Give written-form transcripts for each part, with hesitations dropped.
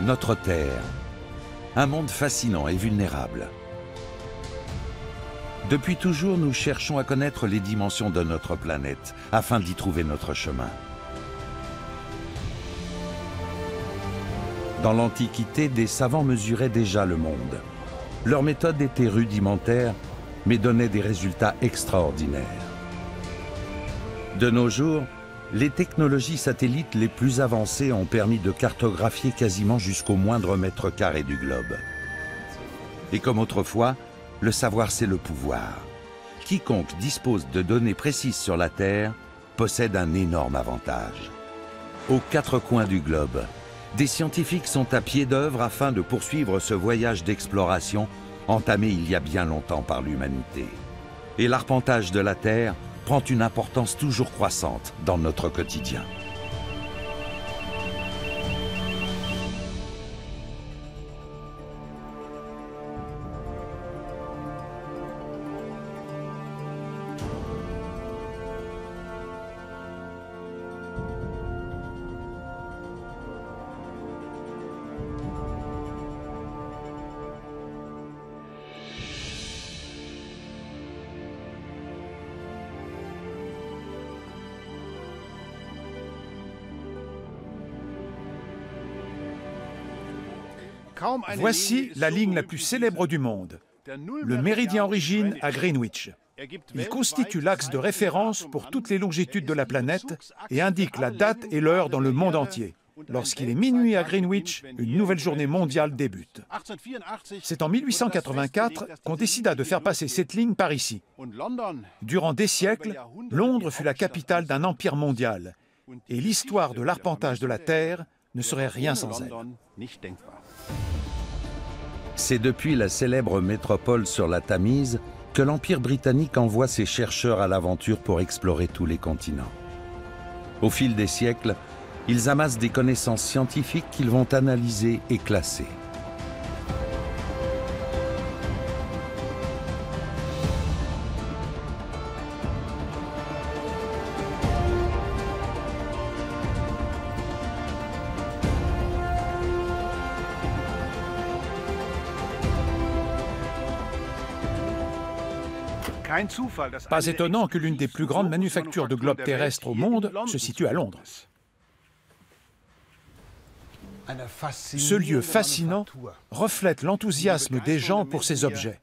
Notre Terre, un monde fascinant et vulnérable. Depuis toujours, nous cherchons à connaître les dimensions de notre planète afin d'y trouver notre chemin. Dans l'Antiquité, des savants mesuraient déjà le monde. Leur méthode était rudimentaire, mais donnait des résultats extraordinaires. De nos jours, les technologies satellites les plus avancées ont permis de cartographier quasiment jusqu'au moindre mètre carré du globe. Et comme autrefois, le savoir c'est le pouvoir. Quiconque dispose de données précises sur la Terre possède un énorme avantage. Aux quatre coins du globe, des scientifiques sont à pied d'œuvre afin de poursuivre ce voyage d'exploration entamé il y a bien longtemps par l'humanité. Et l'arpentage de la Terre prend une importance toujours croissante dans notre quotidien. Voici la ligne la plus célèbre du monde, le méridien origine à Greenwich. Il constitue l'axe de référence pour toutes les longitudes de la planète et indique la date et l'heure dans le monde entier. Lorsqu'il est minuit à Greenwich, une nouvelle journée mondiale débute. C'est en 1884 qu'on décida de faire passer cette ligne par ici. Durant des siècles, Londres fut la capitale d'un empire mondial et l'histoire de l'arpentage de la Terre ne serait rien sans elle. C'est depuis la célèbre métropole sur la Tamise que l'Empire britannique envoie ses chercheurs à l'aventure pour explorer tous les continents. Au fil des siècles, ils amassent des connaissances scientifiques qu'ils vont analyser et classer. Pas étonnant que l'une des plus grandes manufactures de globes terrestres au monde se situe à Londres. Ce lieu fascinant reflète l'enthousiasme des gens pour ces objets.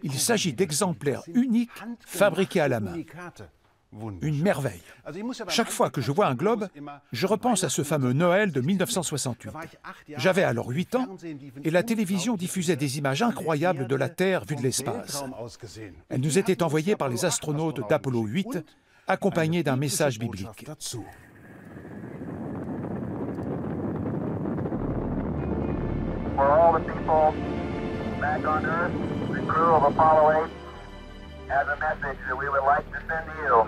Il s'agit d'exemplaires uniques fabriqués à la main. Une merveille. Chaque fois que je vois un globe, je repense à ce fameux Noël de 1968. J'avais alors 8 ans et la télévision diffusait des images incroyables de la Terre vue de l'espace. Elles nous étaient envoyées par les astronautes d'Apollo 8, accompagnées d'un message biblique. For all the people back on Earth, the crew of Apollo 8 has a message that we would like to send to you.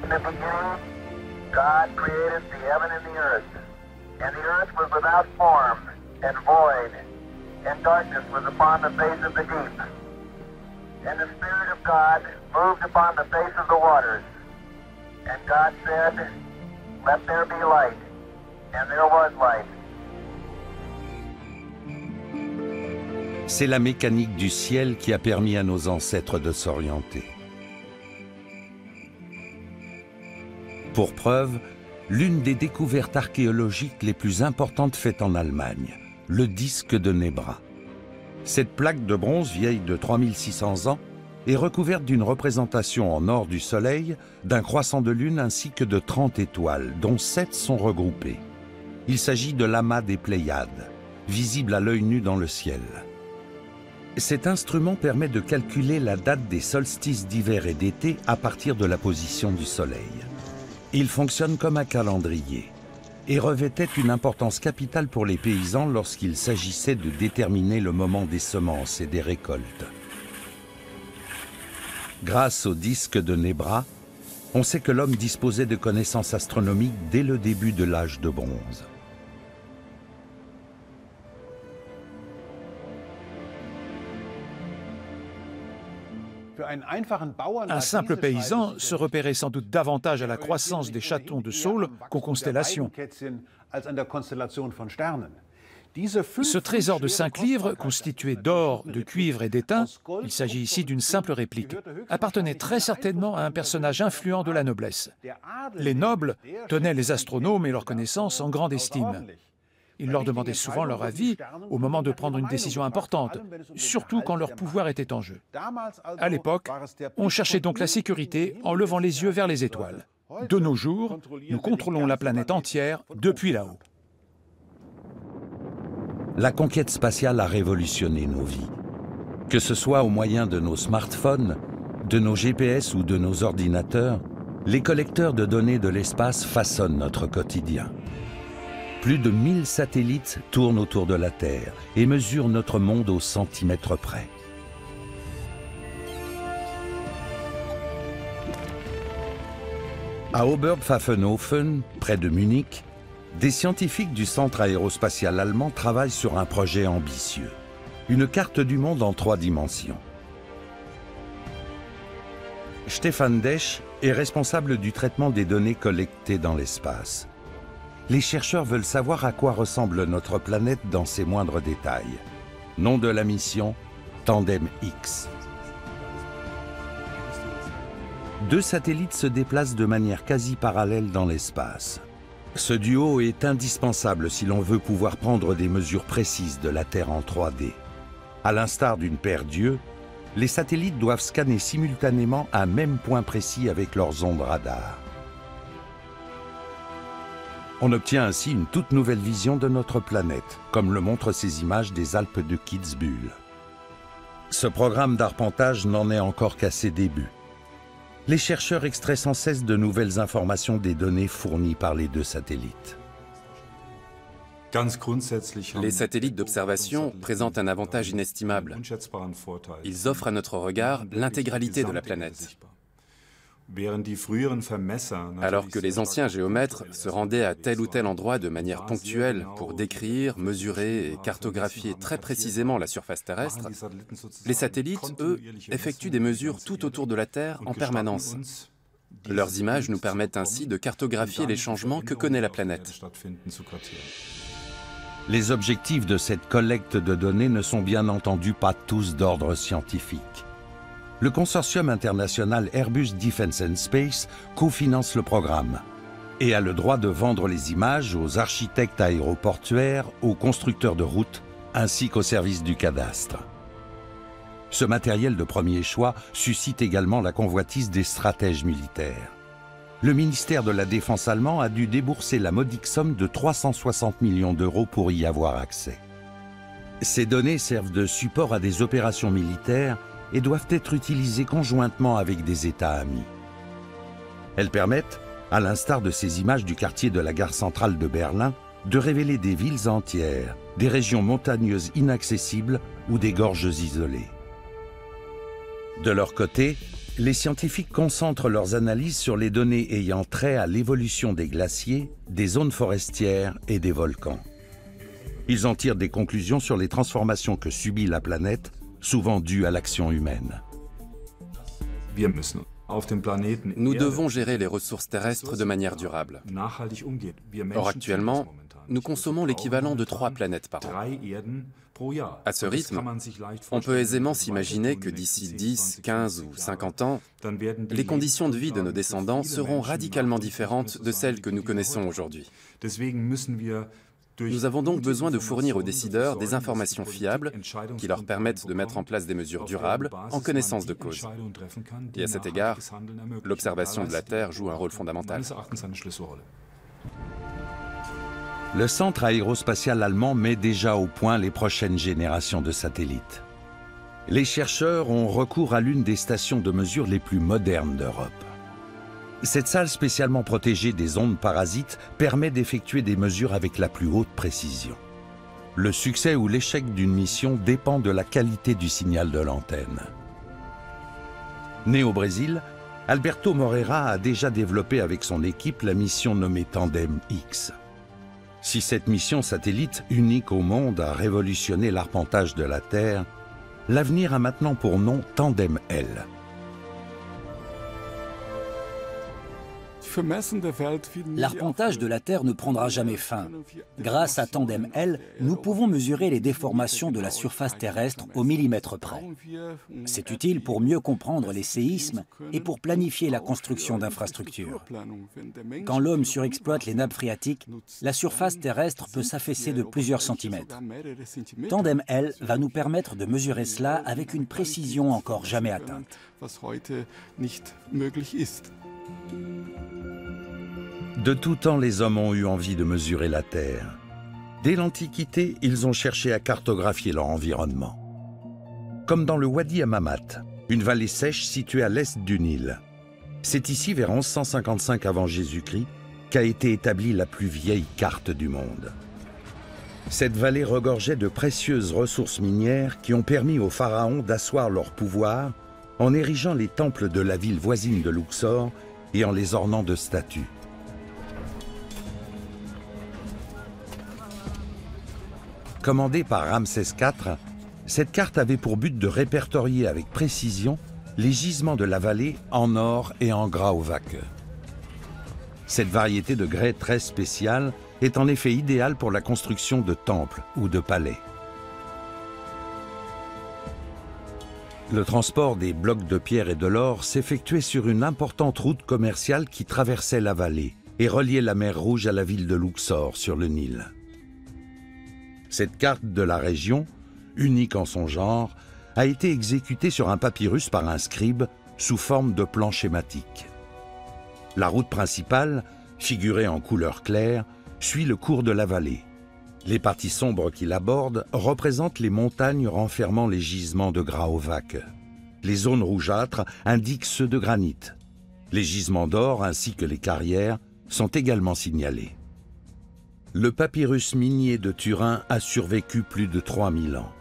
In the beginning, God created the heaven and the earth was without form and void, and darkness was upon the face of the deep. And the Spirit of God moved upon the face of the waters. And God said, "Let there be light." And there was light. C'est la mécanique du ciel qui a permis à nos ancêtres de s'orienter. Pour preuve, l'une des découvertes archéologiques les plus importantes faites en Allemagne, le disque de Nebra. Cette plaque de bronze vieille de 3600 ans est recouverte d'une représentation en or du Soleil, d'un croissant de lune ainsi que de 30 étoiles, dont 7 sont regroupées. Il s'agit de l'amas des Pléiades, visible à l'œil nu dans le ciel. Cet instrument permet de calculer la date des solstices d'hiver et d'été à partir de la position du Soleil. Il fonctionne comme un calendrier et revêtait une importance capitale pour les paysans lorsqu'il s'agissait de déterminer le moment des semences et des récoltes. Grâce au disque de Nebra, on sait que l'homme disposait de connaissances astronomiques dès le début de l'âge de bronze. Un simple paysan se repérait sans doute davantage à la croissance des chatons de Saule qu'aux constellations. Ce trésor de 5 livres, constitué d'or, de cuivre et d'étain, il s'agit ici d'une simple réplique, appartenait très certainement à un personnage influent de la noblesse. Les nobles tenaient les astronomes et leurs connaissances en grande estime. Ils leur demandaient souvent leur avis au moment de prendre une décision importante, surtout quand leur pouvoir était en jeu. À l'époque, on cherchait donc la sécurité en levant les yeux vers les étoiles. De nos jours, nous contrôlons la planète entière depuis là-haut. La conquête spatiale a révolutionné nos vies. Que ce soit au moyen de nos smartphones, de nos GPS ou de nos ordinateurs, les collecteurs de données de l'espace façonnent notre quotidien. Plus de 1000 satellites tournent autour de la Terre et mesurent notre monde au centimètre près. À Oberpfaffenhofen, près de Munich, des scientifiques du centre aérospatial allemand travaillent sur un projet ambitieux. Une carte du monde en 3 dimensions. Stefan Desch est responsable du traitement des données collectées dans l'espace. Les chercheurs veulent savoir à quoi ressemble notre planète dans ses moindres détails. Nom de la mission, Tandem X. 2 satellites se déplacent de manière quasi parallèle dans l'espace. Ce duo est indispensable si l'on veut pouvoir prendre des mesures précises de la Terre en 3D. À l'instar d'une paire d'yeux, les satellites doivent scanner simultanément un même point précis avec leurs ondes radar. On obtient ainsi une toute nouvelle vision de notre planète, comme le montrent ces images des Alpes de Kitzbühel. Ce programme d'arpentage n'en est encore qu'à ses débuts. Les chercheurs extraient sans cesse de nouvelles informations des données fournies par les 2 satellites. Les satellites d'observation présentent un avantage inestimable. Ils offrent à notre regard l'intégralité de la planète. Alors que les anciens géomètres se rendaient à tel ou tel endroit de manière ponctuelle pour décrire, mesurer et cartographier très précisément la surface terrestre, les satellites, eux, effectuent des mesures tout autour de la Terre en permanence. Leurs images nous permettent ainsi de cartographier les changements que connaît la planète. Les objectifs de cette collecte de données ne sont bien entendu pas tous d'ordre scientifique. Le consortium international Airbus Defence and Space cofinance le programme et a le droit de vendre les images aux architectes aéroportuaires, aux constructeurs de routes, ainsi qu'aux services du cadastre. Ce matériel de premier choix suscite également la convoitise des stratèges militaires. Le ministère de la Défense allemand a dû débourser la modique somme de 360 millions d'euros pour y avoir accès. Ces données servent de support à des opérations militaires et doivent être utilisées conjointement avec des États amis. Elles permettent, à l'instar de ces images du quartier de la gare centrale de Berlin, de révéler des villes entières, des régions montagneuses inaccessibles ou des gorges isolées. De leur côté, les scientifiques concentrent leurs analyses sur les données ayant trait à l'évolution des glaciers, des zones forestières et des volcans. Ils en tirent des conclusions sur les transformations que subit la planète, souvent dues à l'action humaine. Nous devons gérer les ressources terrestres de manière durable. Or, actuellement, nous consommons l'équivalent de 3 planètes par an. À ce rythme, on peut aisément s'imaginer que d'ici 10, 15 ou 50 ans, les conditions de vie de nos descendants seront radicalement différentes de celles que nous connaissons aujourd'hui. Nous avons donc besoin de fournir aux décideurs des informations fiables qui leur permettent de mettre en place des mesures durables en connaissance de cause. Et à cet égard, l'observation de la Terre joue un rôle fondamental. Le centre aérospatial allemand met déjà au point les prochaines générations de satellites. Les chercheurs ont recours à l'une des stations de mesure les plus modernes d'Europe. Cette salle spécialement protégée des ondes parasites permet d'effectuer des mesures avec la plus haute précision. Le succès ou l'échec d'une mission dépend de la qualité du signal de l'antenne. Né au Brésil, Alberto Moreira a déjà développé avec son équipe la mission nommée Tandem X. Si cette mission satellite unique au monde a révolutionné l'arpentage de la Terre, l'avenir a maintenant pour nom Tandem L. L'arpentage de la Terre ne prendra jamais fin. Grâce à Tandem L, nous pouvons mesurer les déformations de la surface terrestre au millimètre près. C'est utile pour mieux comprendre les séismes et pour planifier la construction d'infrastructures. Quand l'homme surexploite les nappes phréatiques, la surface terrestre peut s'affaisser de plusieurs centimètres. Tandem L va nous permettre de mesurer cela avec une précision encore jamais atteinte. De tout temps, les hommes ont eu envie de mesurer la Terre. Dès l'Antiquité, ils ont cherché à cartographier leur environnement. Comme dans le Wadi Hammamat, une vallée sèche située à l'est du Nil. C'est ici, vers 1155 avant Jésus-Christ, qu'a été établie la plus vieille carte du monde. Cette vallée regorgeait de précieuses ressources minières qui ont permis aux pharaons d'asseoir leur pouvoir en érigeant les temples de la ville voisine de Luxor et en les ornant de statues. Commandée par Ramsès IV, cette carte avait pour but de répertorier avec précision les gisements de la vallée en or et en grauwacke. Cette variété de grès très spéciale est en effet idéale pour la construction de temples ou de palais. Le transport des blocs de pierre et de l'or s'effectuait sur une importante route commerciale qui traversait la vallée et reliait la mer Rouge à la ville de Luxor sur le Nil. Cette carte de la région, unique en son genre, a été exécutée sur un papyrus par un scribe sous forme de plan schématique. La route principale, figurée en couleur claire, suit le cours de la vallée. Les parties sombres qui l'abordent représentent les montagnes renfermant les gisements de grauwacke. Les zones rougeâtres indiquent ceux de granit. Les gisements d'or ainsi que les carrières sont également signalés. Le papyrus minier de Turin a survécu plus de 3000 ans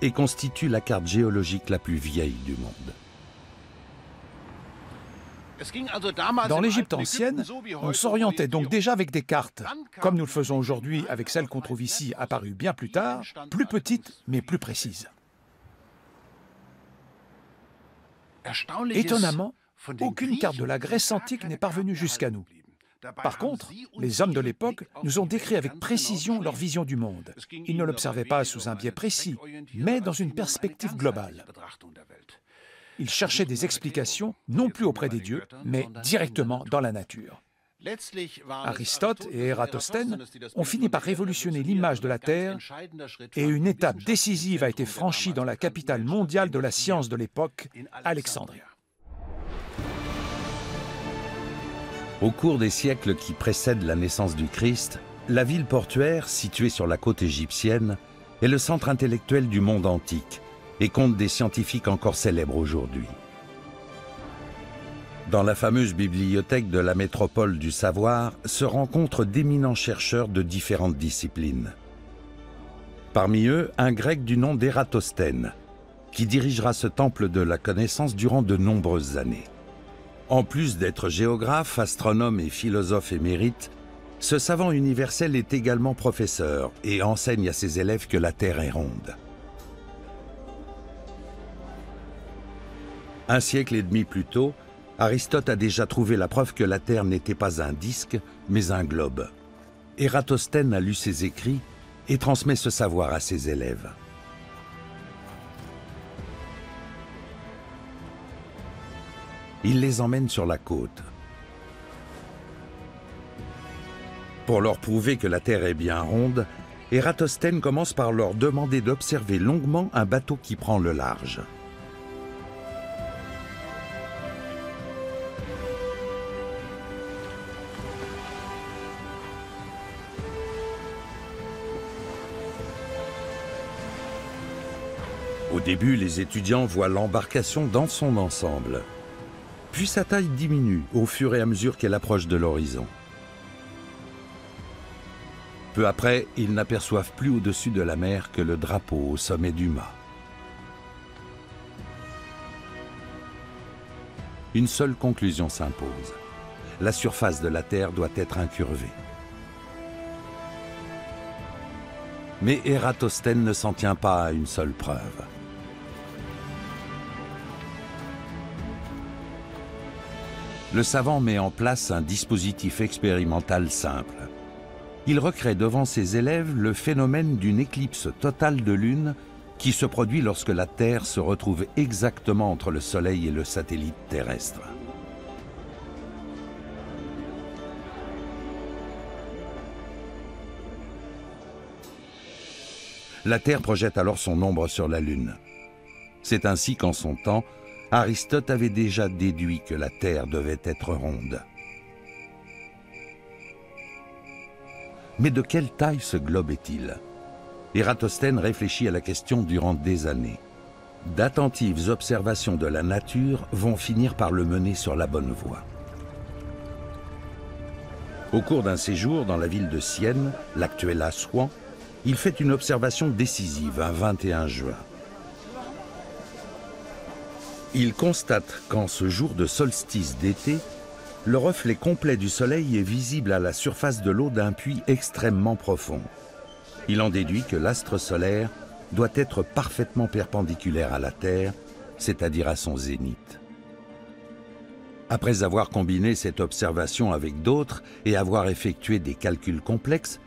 et constitue la carte géologique la plus vieille du monde. Dans l'Égypte ancienne, on s'orientait donc déjà avec des cartes, comme nous le faisons aujourd'hui avec celles qu'on trouve ici, apparues bien plus tard, plus petites mais plus précises. Étonnamment, aucune carte de la Grèce antique n'est parvenue jusqu'à nous. Par contre, les hommes de l'époque nous ont décrit avec précision leur vision du monde. Ils ne l'observaient pas sous un biais précis, mais dans une perspective globale. Ils cherchaient des explications, non plus auprès des dieux, mais directement dans la nature. Aristote et Ératosthène ont fini par révolutionner l'image de la Terre et une étape décisive a été franchie dans la capitale mondiale de la science de l'époque, Alexandrie. Au cours des siècles qui précèdent la naissance du Christ, la ville portuaire, située sur la côte égyptienne, est le centre intellectuel du monde antique et compte des scientifiques encore célèbres aujourd'hui. Dans la fameuse bibliothèque de la métropole du savoir se rencontrent d'éminents chercheurs de différentes disciplines. Parmi eux, un grec du nom d'Ératosthène, qui dirigera ce temple de la connaissance durant de nombreuses années. En plus d'être géographe, astronome et philosophe émérite, ce savant universel est également professeur et enseigne à ses élèves que la Terre est ronde. Un siècle et demi plus tôt, Aristote a déjà trouvé la preuve que la Terre n'était pas un disque, mais un globe. Ératosthène a lu ses écrits et transmet ce savoir à ses élèves. Il les emmène sur la côte. Pour leur prouver que la Terre est bien ronde, Ératosthène commence par leur demander d'observer longuement un bateau qui prend le large. Au début, les étudiants voient l'embarcation dans son ensemble. Puis sa taille diminue au fur et à mesure qu'elle approche de l'horizon. Peu après, ils n'aperçoivent plus au-dessus de la mer que le drapeau au sommet du mât. Une seule conclusion s'impose. La surface de la Terre doit être incurvée. Mais Ératosthène ne s'en tient pas à une seule preuve. le savant met en place un dispositif expérimental simple. Il recrée devant ses élèves le phénomène d'une éclipse totale de lune qui se produit lorsque la Terre se retrouve exactement entre le Soleil et le satellite terrestre. La Terre projette alors son ombre sur la Lune. C'est ainsi qu'en son temps, Aristote avait déjà déduit que la Terre devait être ronde. Mais de quelle taille ce globe est-il? Ératosthène réfléchit à la question durant des années. D'attentives observations de la nature vont finir par le mener sur la bonne voie. Au cours d'un séjour dans la ville de Sienne, l'actuelle Assouan, il fait une observation décisive un 21 juin. Il constate qu'en ce jour de solstice d'été, le reflet complet du soleil est visible à la surface de l'eau d'un puits extrêmement profond. Il en déduit que l'astre solaire doit être parfaitement perpendiculaire à la Terre, c'est-à-dire à son zénith. Après avoir combiné cette observation avec d'autres et avoir effectué des calculs complexes,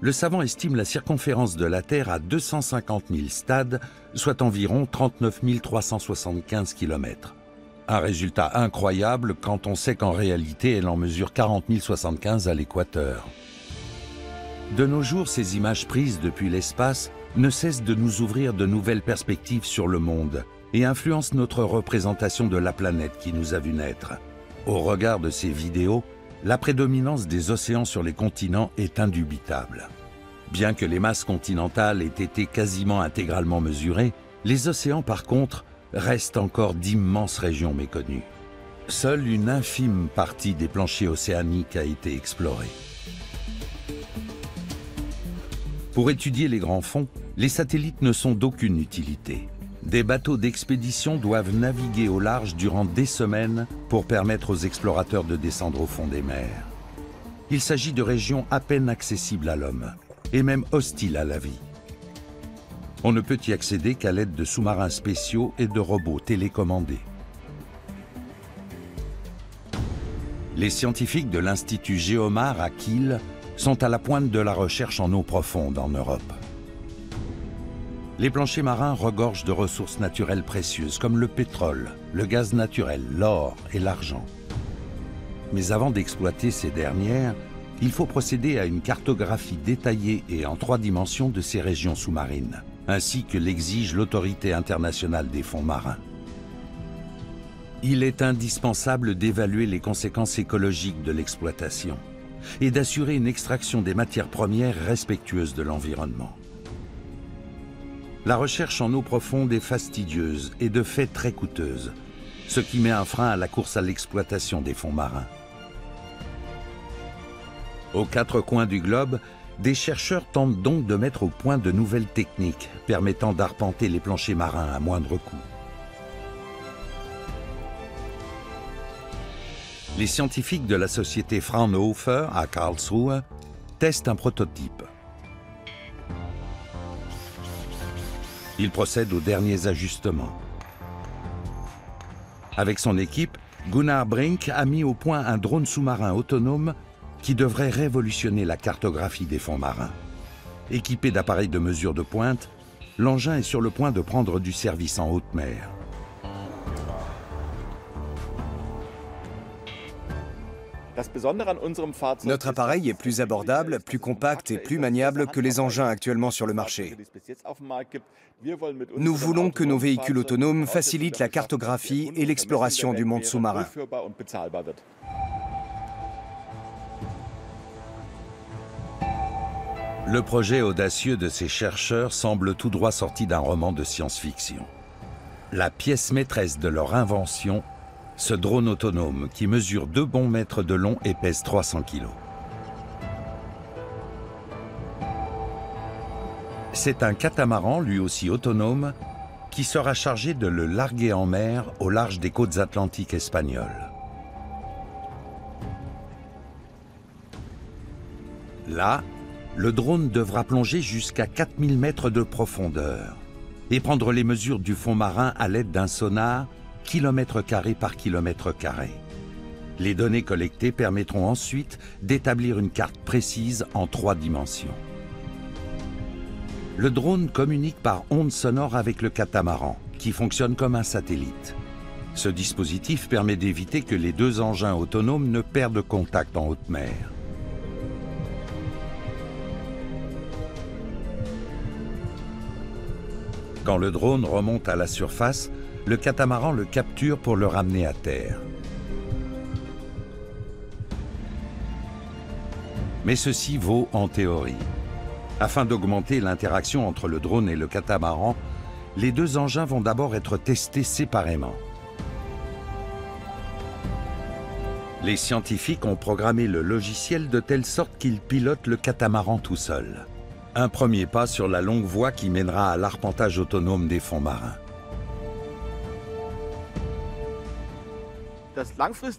le savant estime la circonférence de la Terre à 250 000 stades, soit environ 39 375 km. Un résultat incroyable quand on sait qu'en réalité, elle en mesure 40 075 à l'équateur. De nos jours, ces images prises depuis l'espace ne cessent de nous ouvrir de nouvelles perspectives sur le monde et influencent notre représentation de la planète qui nous a vu naître. Au regard de ces vidéos, la prédominance des océans sur les continents est indubitable. Bien que les masses continentales aient été quasiment intégralement mesurées, les océans par contre restent encore d'immenses régions méconnues. Seule une infime partie des planchers océaniques a été explorée. Pour étudier les grands fonds, les satellites ne sont d'aucune utilité. Des bateaux d'expédition doivent naviguer au large durant des semaines pour permettre aux explorateurs de descendre au fond des mers. Il s'agit de régions à peine accessibles à l'homme, et même hostiles à la vie. On ne peut y accéder qu'à l'aide de sous-marins spéciaux et de robots télécommandés. Les scientifiques de l'Institut Géomar à Kiel sont à la pointe de la recherche en eau profonde en Europe. Les planchers marins regorgent de ressources naturelles précieuses comme le pétrole, le gaz naturel, l'or et l'argent. Mais avant d'exploiter ces dernières, il faut procéder à une cartographie détaillée et en 3 dimensions de ces régions sous-marines, ainsi que l'exige l'Autorité internationale des fonds marins. Il est indispensable d'évaluer les conséquences écologiques de l'exploitation et d'assurer une extraction des matières premières respectueuses de l'environnement. La recherche en eau profonde est fastidieuse et de fait très coûteuse, ce qui met un frein à la course à l'exploitation des fonds marins. Aux 4 coins du globe, des chercheurs tentent donc de mettre au point de nouvelles techniques permettant d'arpenter les planchers marins à moindre coût. Les scientifiques de la société Fraunhofer à Karlsruhe testent un prototype. Ils procèdent aux derniers ajustements. Avec son équipe, Gunnar Brink a mis au point un drone sous-marin autonome qui devrait révolutionner la cartographie des fonds marins. Équipé d'appareils de mesure de pointe, l'engin est sur le point de prendre du service en haute mer. Notre appareil est plus abordable, plus compact et plus maniable que les engins actuellement sur le marché. Nous voulons que nos véhicules autonomes facilitent la cartographie et l'exploration du monde sous-marin. Le projet audacieux de ces chercheurs semble tout droit sorti d'un roman de science-fiction. La pièce maîtresse de leur invention, ce drone autonome qui mesure 2 bons mètres de long et pèse 300 kg. C'est un catamaran, lui aussi autonome, qui sera chargé de le larguer en mer au large des côtes atlantiques espagnoles. Là, le drone devra plonger jusqu'à 4000 mètres de profondeur et prendre les mesures du fond marin à l'aide d'un sonar kilomètre carré par kilomètre carré. Les données collectées permettront ensuite d'établir une carte précise en 3 dimensions. Le drone communique par ondes sonores avec le catamaran, qui fonctionne comme un satellite. Ce dispositif permet d'éviter que les 2 engins autonomes ne perdent contact en haute mer. Quand le drone remonte à la surface, le catamaran le capture pour le ramener à terre. Mais ceci vaut en théorie. Afin d'augmenter l'interaction entre le drone et le catamaran, les 2 engins vont d'abord être testés séparément. Les scientifiques ont programmé le logiciel de telle sorte qu'il pilote le catamaran tout seul. Un premier pas sur la longue voie qui mènera à l'arpentage autonome des fonds marins.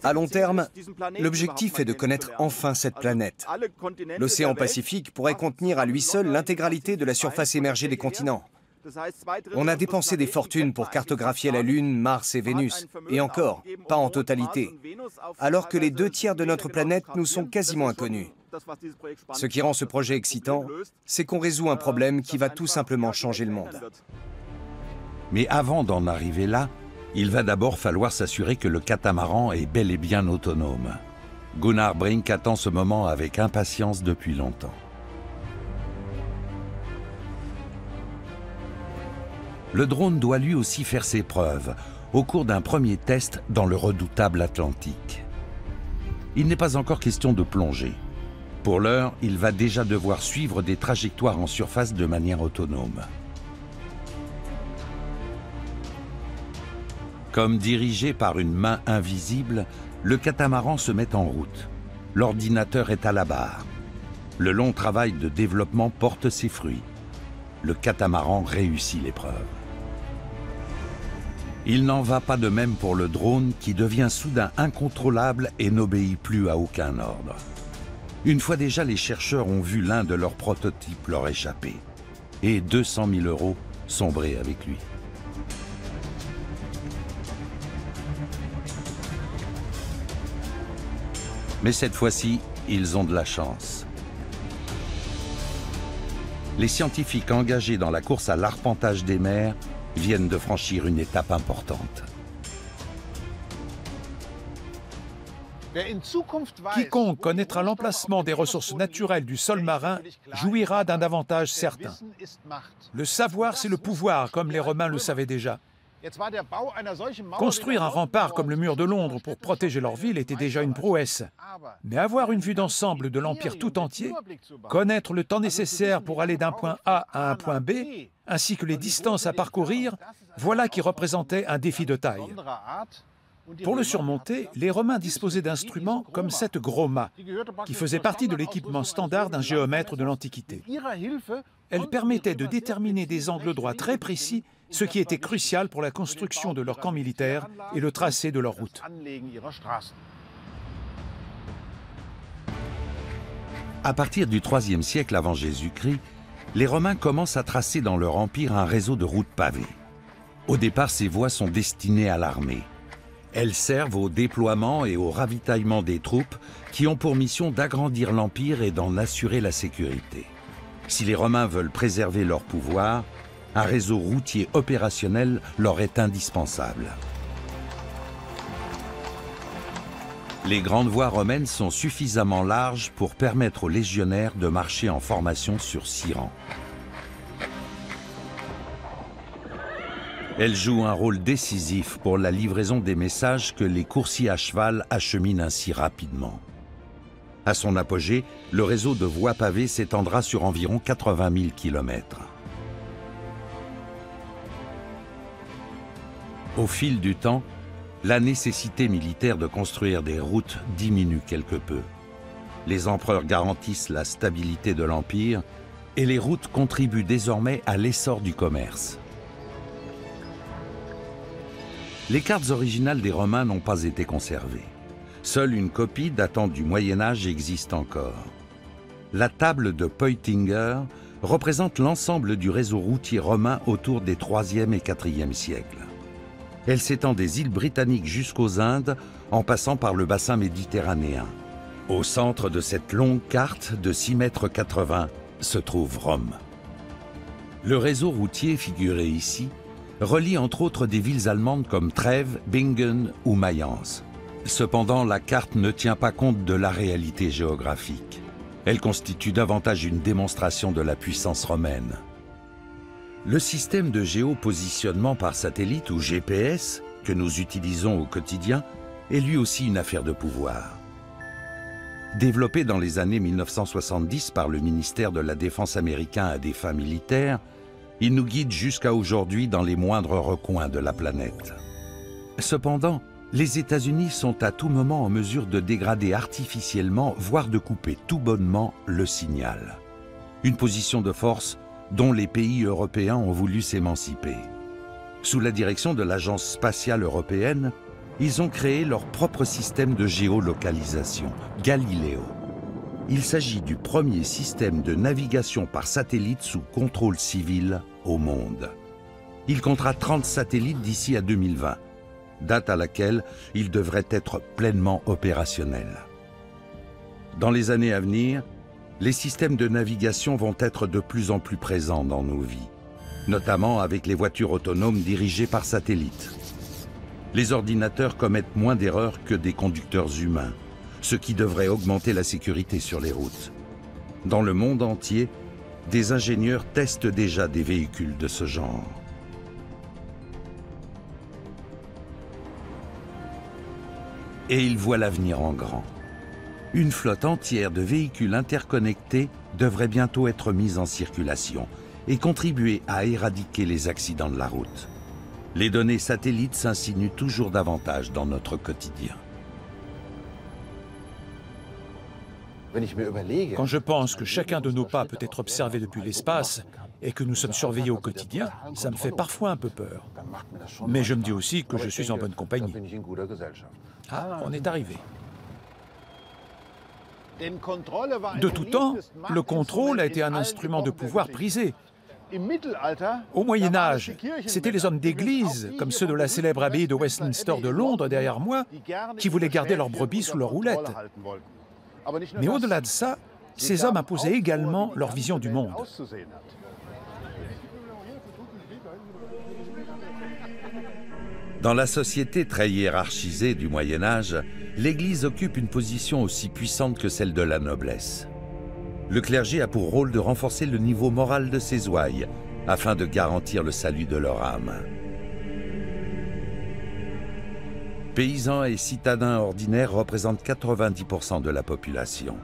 À long terme, l'objectif est de connaître enfin cette planète. L'océan Pacifique pourrait contenir à lui seul l'intégralité de la surface émergée des continents. On a dépensé des fortunes pour cartographier la Lune, Mars et Vénus, et encore, pas en totalité, alors que les 2 tiers de notre planète nous sont quasiment inconnus. Ce qui rend ce projet excitant, c'est qu'on résout un problème qui va tout simplement changer le monde. Mais avant d'en arriver là, il va d'abord falloir s'assurer que le catamaran est bel et bien autonome. Gunnar Brink attend ce moment avec impatience depuis longtemps. Le drone doit lui aussi faire ses preuves, au cours d'un premier test dans le redoutable Atlantique. Il n'est pas encore question de plonger. Pour l'heure, il va déjà devoir suivre des trajectoires en surface de manière autonome. Comme dirigé par une main invisible, le catamaran se met en route. L'ordinateur est à la barre. Le long travail de développement porte ses fruits. Le catamaran réussit l'épreuve. Il n'en va pas de même pour le drone qui devient soudain incontrôlable et n'obéit plus à aucun ordre. Une fois déjà, les chercheurs ont vu l'un de leurs prototypes leur échapper. Et 200 000 € sombrer avec lui. Mais cette fois-ci, ils ont de la chance. Les scientifiques engagés dans la course à l'arpentage des mers viennent de franchir une étape importante. Quiconque connaîtra l'emplacement des ressources naturelles du sol marin jouira d'un avantage certain. Le savoir, c'est le pouvoir, comme les Romains le savaient déjà. Construire un rempart comme le mur de Londres pour protéger leur ville était déjà une prouesse. Mais avoir une vue d'ensemble de l'Empire tout entier, connaître le temps nécessaire pour aller d'un point A à un point B, ainsi que les distances à parcourir, voilà qui représentait un défi de taille. Pour le surmonter, les Romains disposaient d'instruments comme cette gros mât, qui faisait partie de l'équipement standard d'un géomètre de l'Antiquité. Elle permettait de déterminer des angles droits très précis, ce qui était crucial pour la construction de leur camp militaire et le tracé de leur route. À partir du IIIe siècle avant Jésus-Christ, les Romains commencent à tracer dans leur empire un réseau de routes pavées. Au départ, ces voies sont destinées à l'armée. Elles servent au déploiement et au ravitaillement des troupes qui ont pour mission d'agrandir l'empire et d'en assurer la sécurité. Si les Romains veulent préserver leur pouvoir, un réseau routier opérationnel leur est indispensable. Les grandes voies romaines sont suffisamment larges pour permettre aux légionnaires de marcher en formation sur 6 rangs. Elles jouent un rôle décisif pour la livraison des messages que les coursiers à cheval acheminent ainsi rapidement. À son apogée, le réseau de voies pavées s'étendra sur environ 80 000 km. Au fil du temps, la nécessité militaire de construire des routes diminue quelque peu. Les empereurs garantissent la stabilité de l'Empire et les routes contribuent désormais à l'essor du commerce. Les cartes originales des Romains n'ont pas été conservées. Seule une copie datant du Moyen-Âge existe encore. La table de Peutinger représente l'ensemble du réseau routier romain autour des 3e et 4e siècles. Elle s'étend des îles britanniques jusqu'aux Indes en passant par le bassin méditerranéen. Au centre de cette longue carte de 6,80 m se trouve Rome. Le réseau routier figuré ici relie entre autres des villes allemandes comme Trèves, Bingen ou Mayence. Cependant, la carte ne tient pas compte de la réalité géographique. Elle constitue davantage une démonstration de la puissance romaine. Le système de géopositionnement par satellite ou GPS que nous utilisons au quotidien est lui aussi une affaire de pouvoir. Développé dans les années 1970 par le ministère de la Défense américain à des fins militaires, il nous guide jusqu'à aujourd'hui dans les moindres recoins de la planète. Cependant, les États-Unis sont à tout moment en mesure de dégrader artificiellement, voire de couper tout bonnement le signal. Une position de force dont les pays européens ont voulu s'émanciper. Sous la direction de l'Agence spatiale européenne, ils ont créé leur propre système de géolocalisation, Galileo. Il s'agit du premier système de navigation par satellite sous contrôle civil au monde. Il comptera 30 satellites d'ici à 2020, date à laquelle il devrait être pleinement opérationnel. Dans les années à venir, les systèmes de navigation vont être de plus en plus présents dans nos vies, notamment avec les voitures autonomes dirigées par satellite. Les ordinateurs commettent moins d'erreurs que des conducteurs humains, ce qui devrait augmenter la sécurité sur les routes. Dans le monde entier, des ingénieurs testent déjà des véhicules de ce genre. Et ils voient l'avenir en grand. Une flotte entière de véhicules interconnectés devrait bientôt être mise en circulation et contribuer à éradiquer les accidents de la route. Les données satellites s'insinuent toujours davantage dans notre quotidien. Quand je pense que chacun de nos pas peut être observé depuis l'espace et que nous sommes surveillés au quotidien, ça me fait parfois un peu peur. Mais je me dis aussi que je suis en bonne compagnie. Ah, on est arrivé. De tout temps, le contrôle a été un instrument de pouvoir prisé. Au Moyen-Âge, c'étaient les hommes d'église, comme ceux de la célèbre abbaye de Westminster de Londres derrière moi, qui voulaient garder leurs brebis sous leur houlette. Mais au-delà de ça, ces hommes imposaient également leur vision du monde. Dans la société très hiérarchisée du Moyen-Âge, l'Église occupe une position aussi puissante que celle de la noblesse. Le clergé a pour rôle de renforcer le niveau moral de ses ouailles, afin de garantir le salut de leur âme. Paysans et citadins ordinaires représentent 90% de la population.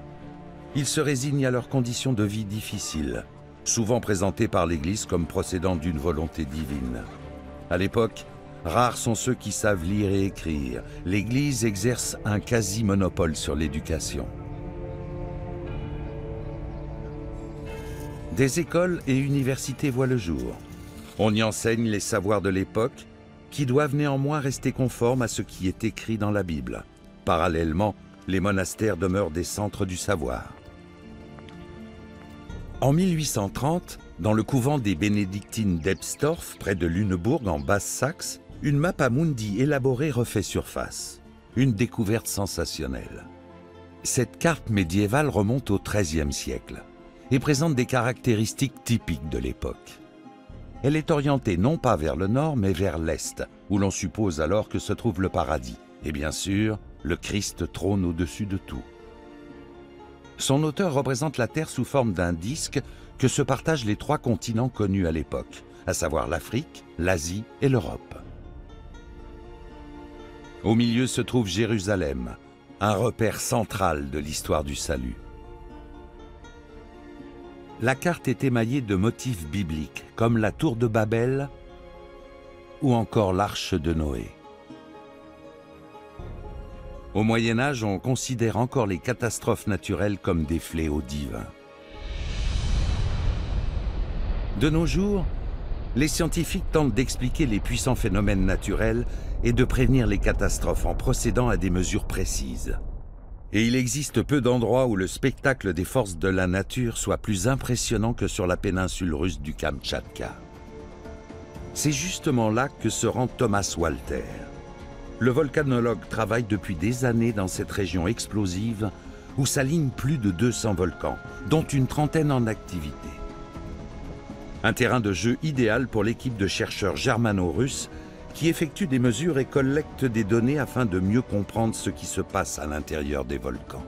Ils se résignent à leurs conditions de vie difficiles, souvent présentées par l'Église comme procédant d'une volonté divine. À l'époque, rares sont ceux qui savent lire et écrire. L'Église exerce un quasi-monopole sur l'éducation. Des écoles et universités voient le jour. On y enseigne les savoirs de l'époque, qui doivent néanmoins rester conformes à ce qui est écrit dans la Bible. Parallèlement, les monastères demeurent des centres du savoir. En 1830, dans le couvent des bénédictines d'Ebstorf, près de Lüneburg en Basse-Saxe, une mappa mundi élaborée refait surface. Une découverte sensationnelle. Cette carte médiévale remonte au XIIIe siècle et présente des caractéristiques typiques de l'époque. Elle est orientée non pas vers le nord, mais vers l'est, où l'on suppose alors que se trouve le paradis. Et bien sûr, le Christ trône au-dessus de tout. Son auteur représente la Terre sous forme d'un disque que se partagent les 3 continents connus à l'époque, à savoir l'Afrique, l'Asie et l'Europe. Au milieu se trouve Jérusalem, un repère central de l'histoire du salut. La carte est émaillée de motifs bibliques, comme la tour de Babel ou encore l'arche de Noé. Au Moyen-Âge, on considère encore les catastrophes naturelles comme des fléaux divins. De nos jours, les scientifiques tentent d'expliquer les puissants phénomènes naturels et de prévenir les catastrophes en procédant à des mesures précises. Et il existe peu d'endroits où le spectacle des forces de la nature soit plus impressionnant que sur la péninsule russe du Kamtchatka. C'est justement là que se rend Thomas Walter. Le volcanologue travaille depuis des années dans cette région explosive où s'alignent plus de 200 volcans, dont une trentaine en activité. Un terrain de jeu idéal pour l'équipe de chercheurs germano-russes qui effectuent des mesures et collectent des données afin de mieux comprendre ce qui se passe à l'intérieur des volcans.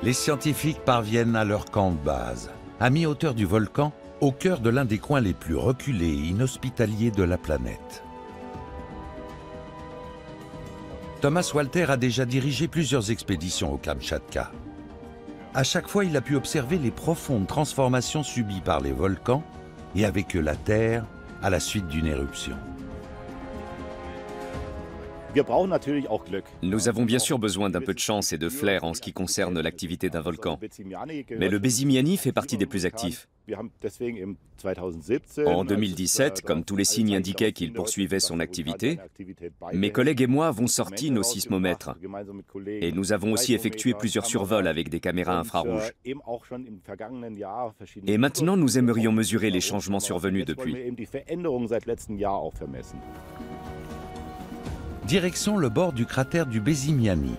Les scientifiques parviennent à leur camp de base, à mi-hauteur du volcan, au cœur de l'un des coins les plus reculés et inhospitaliers de la planète. Thomas Walter a déjà dirigé plusieurs expéditions au Kamtchatka. À chaque fois, il a pu observer les profondes transformations subies par les volcans et avec eux la Terre à la suite d'une éruption. Nous avons bien sûr besoin d'un peu de chance et de flair en ce qui concerne l'activité d'un volcan. Mais le Bezimiani fait partie des plus actifs. En 2017, comme tous les signes indiquaient qu'il poursuivait son activité, mes collègues et moi avons sorti nos sismomètres. Et nous avons aussi effectué plusieurs survols avec des caméras infrarouges. Et maintenant, nous aimerions mesurer les changements survenus depuis. Direction le bord du cratère du Bezimiani,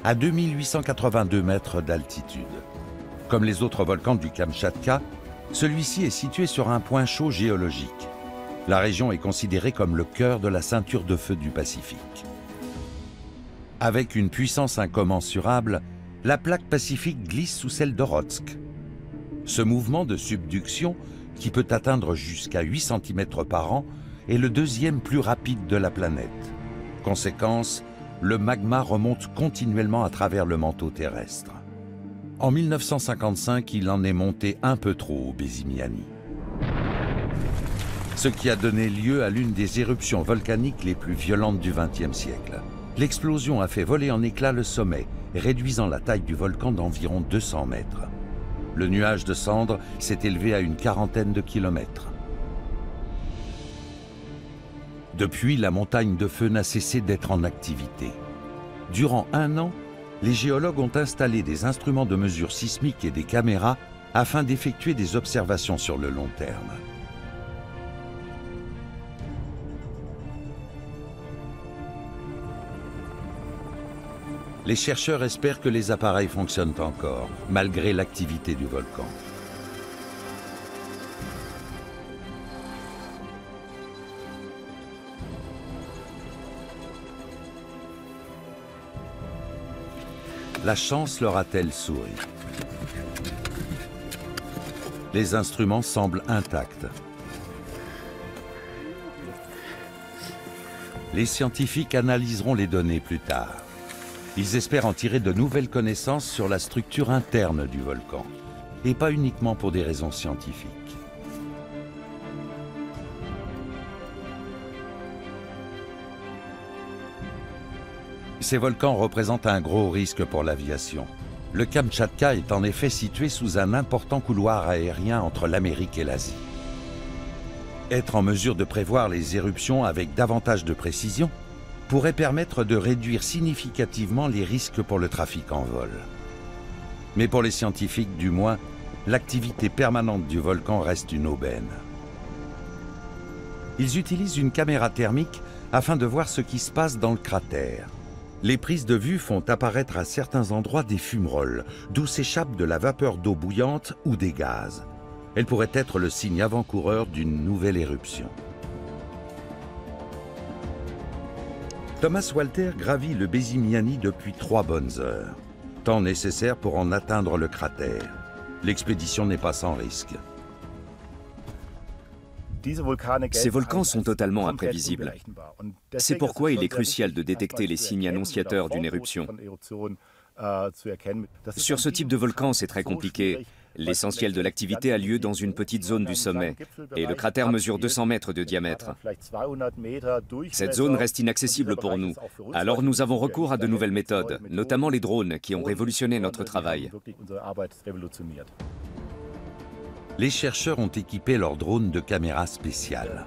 à 2882 mètres d'altitude. Comme les autres volcans du Kamtchatka, celui-ci est situé sur un point chaud géologique. La région est considérée comme le cœur de la ceinture de feu du Pacifique. Avec une puissance incommensurable, la plaque pacifique glisse sous celle d'Okhotsk. Ce mouvement de subduction, qui peut atteindre jusqu'à 8 cm par an, est le deuxième plus rapide de la planète. Conséquence, le magma remonte continuellement à travers le manteau terrestre. En 1955, il en est monté un peu trop au Bezimiani. Ce qui a donné lieu à l'une des éruptions volcaniques les plus violentes du XXe siècle. L'explosion a fait voler en éclats le sommet, réduisant la taille du volcan d'environ 200 mètres. Le nuage de cendres s'est élevé à une quarantaine de kilomètres. Depuis, la montagne de feu n'a cessé d'être en activité. Durant un an, les géologues ont installé des instruments de mesure sismique et des caméras afin d'effectuer des observations sur le long terme. Les chercheurs espèrent que les appareils fonctionnent encore, malgré l'activité du volcan. La chance leur a-t-elle souri? Les instruments semblent intacts. Les scientifiques analyseront les données plus tard. Ils espèrent en tirer de nouvelles connaissances sur la structure interne du volcan, et pas uniquement pour des raisons scientifiques. Ces volcans représentent un gros risque pour l'aviation. Le Kamtchatka est en effet situé sous un important couloir aérien entre l'Amérique et l'Asie. Être en mesure de prévoir les éruptions avec davantage de précision pourrait permettre de réduire significativement les risques pour le trafic en vol. Mais pour les scientifiques du moins, l'activité permanente du volcan reste une aubaine. Ils utilisent une caméra thermique afin de voir ce qui se passe dans le cratère. Les prises de vue font apparaître à certains endroits des fumerolles, d'où s'échappe de la vapeur d'eau bouillante ou des gaz. Elle pourrait être le signe avant-coureur d'une nouvelle éruption. Thomas Walter gravit le Bezimiani depuis 3 bonnes heures, temps nécessaire pour en atteindre le cratère. L'expédition n'est pas sans risque. Ces volcans sont totalement imprévisibles. C'est pourquoi il est crucial de détecter les signes annonciateurs d'une éruption. Sur ce type de volcan, c'est très compliqué. L'essentiel de l'activité a lieu dans une petite zone du sommet, et le cratère mesure 200 mètres de diamètre. Cette zone reste inaccessible pour nous, alors nous avons recours à de nouvelles méthodes, notamment les drones, qui ont révolutionné notre travail. Les chercheurs ont équipé leurs drones de caméras spéciales.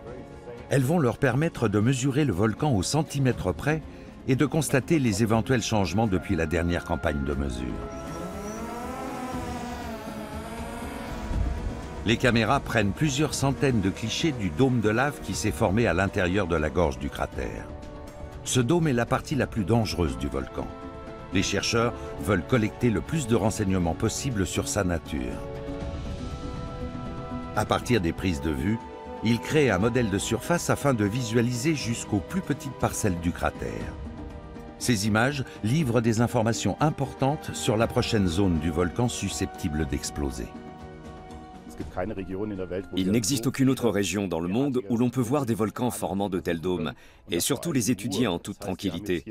Elles vont leur permettre de mesurer le volcan au centimètre près et de constater les éventuels changements depuis la dernière campagne de mesure. Les caméras prennent plusieurs centaines de clichés du dôme de lave qui s'est formé à l'intérieur de la gorge du cratère. Ce dôme est la partie la plus dangereuse du volcan. Les chercheurs veulent collecter le plus de renseignements possible sur sa nature. À partir des prises de vue, ils créent un modèle de surface afin de visualiser jusqu'aux plus petites parcelles du cratère. Ces images livrent des informations importantes sur la prochaine zone du volcan susceptible d'exploser. Il n'existe aucune autre région dans le monde où l'on peut voir des volcans formant de tels dômes, et surtout les étudier en toute tranquillité.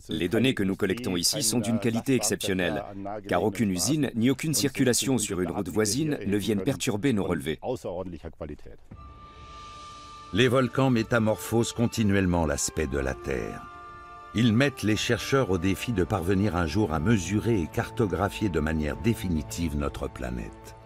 Les données que nous collectons ici sont d'une qualité exceptionnelle, car aucune usine ni aucune circulation sur une route voisine ne viennent perturber nos relevés. Les volcans métamorphosent continuellement l'aspect de la Terre. Ils mettent les chercheurs au défi de parvenir un jour à mesurer et cartographier de manière définitive notre planète.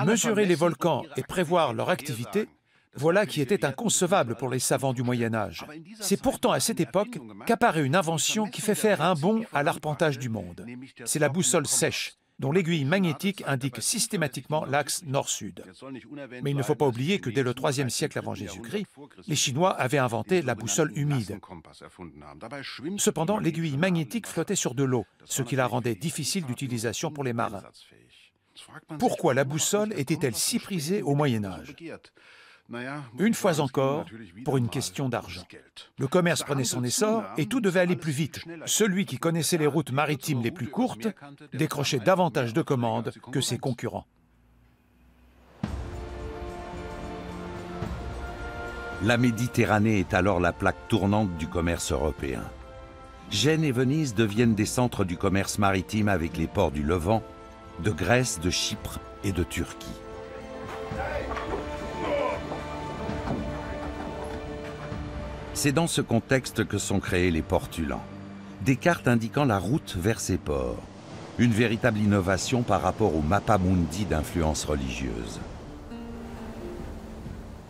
Mesurer les volcans et prévoir leur activité, voilà qui était inconcevable pour les savants du Moyen-Âge. C'est pourtant à cette époque qu'apparaît une invention qui fait faire un bond à l'arpentage du monde. C'est la boussole sèche, dont l'aiguille magnétique indique systématiquement l'axe nord-sud. Mais il ne faut pas oublier que dès le IIIe siècle avant Jésus-Christ, les Chinois avaient inventé la boussole humide. Cependant, l'aiguille magnétique flottait sur de l'eau, ce qui la rendait difficile d'utilisation pour les marins. Pourquoi la boussole était-elle si prisée au Moyen-Âge ? Une fois encore, pour une question d'argent. Le commerce prenait son essor et tout devait aller plus vite. Celui qui connaissait les routes maritimes les plus courtes décrochait davantage de commandes que ses concurrents. La Méditerranée est alors la plaque tournante du commerce européen. Gênes et Venise deviennent des centres du commerce maritime avec les ports du Levant, de Grèce, de Chypre et de Turquie. C'est dans ce contexte que sont créés les portulans, des cartes indiquant la route vers ces ports, une véritable innovation par rapport au mappamundi d'influence religieuse.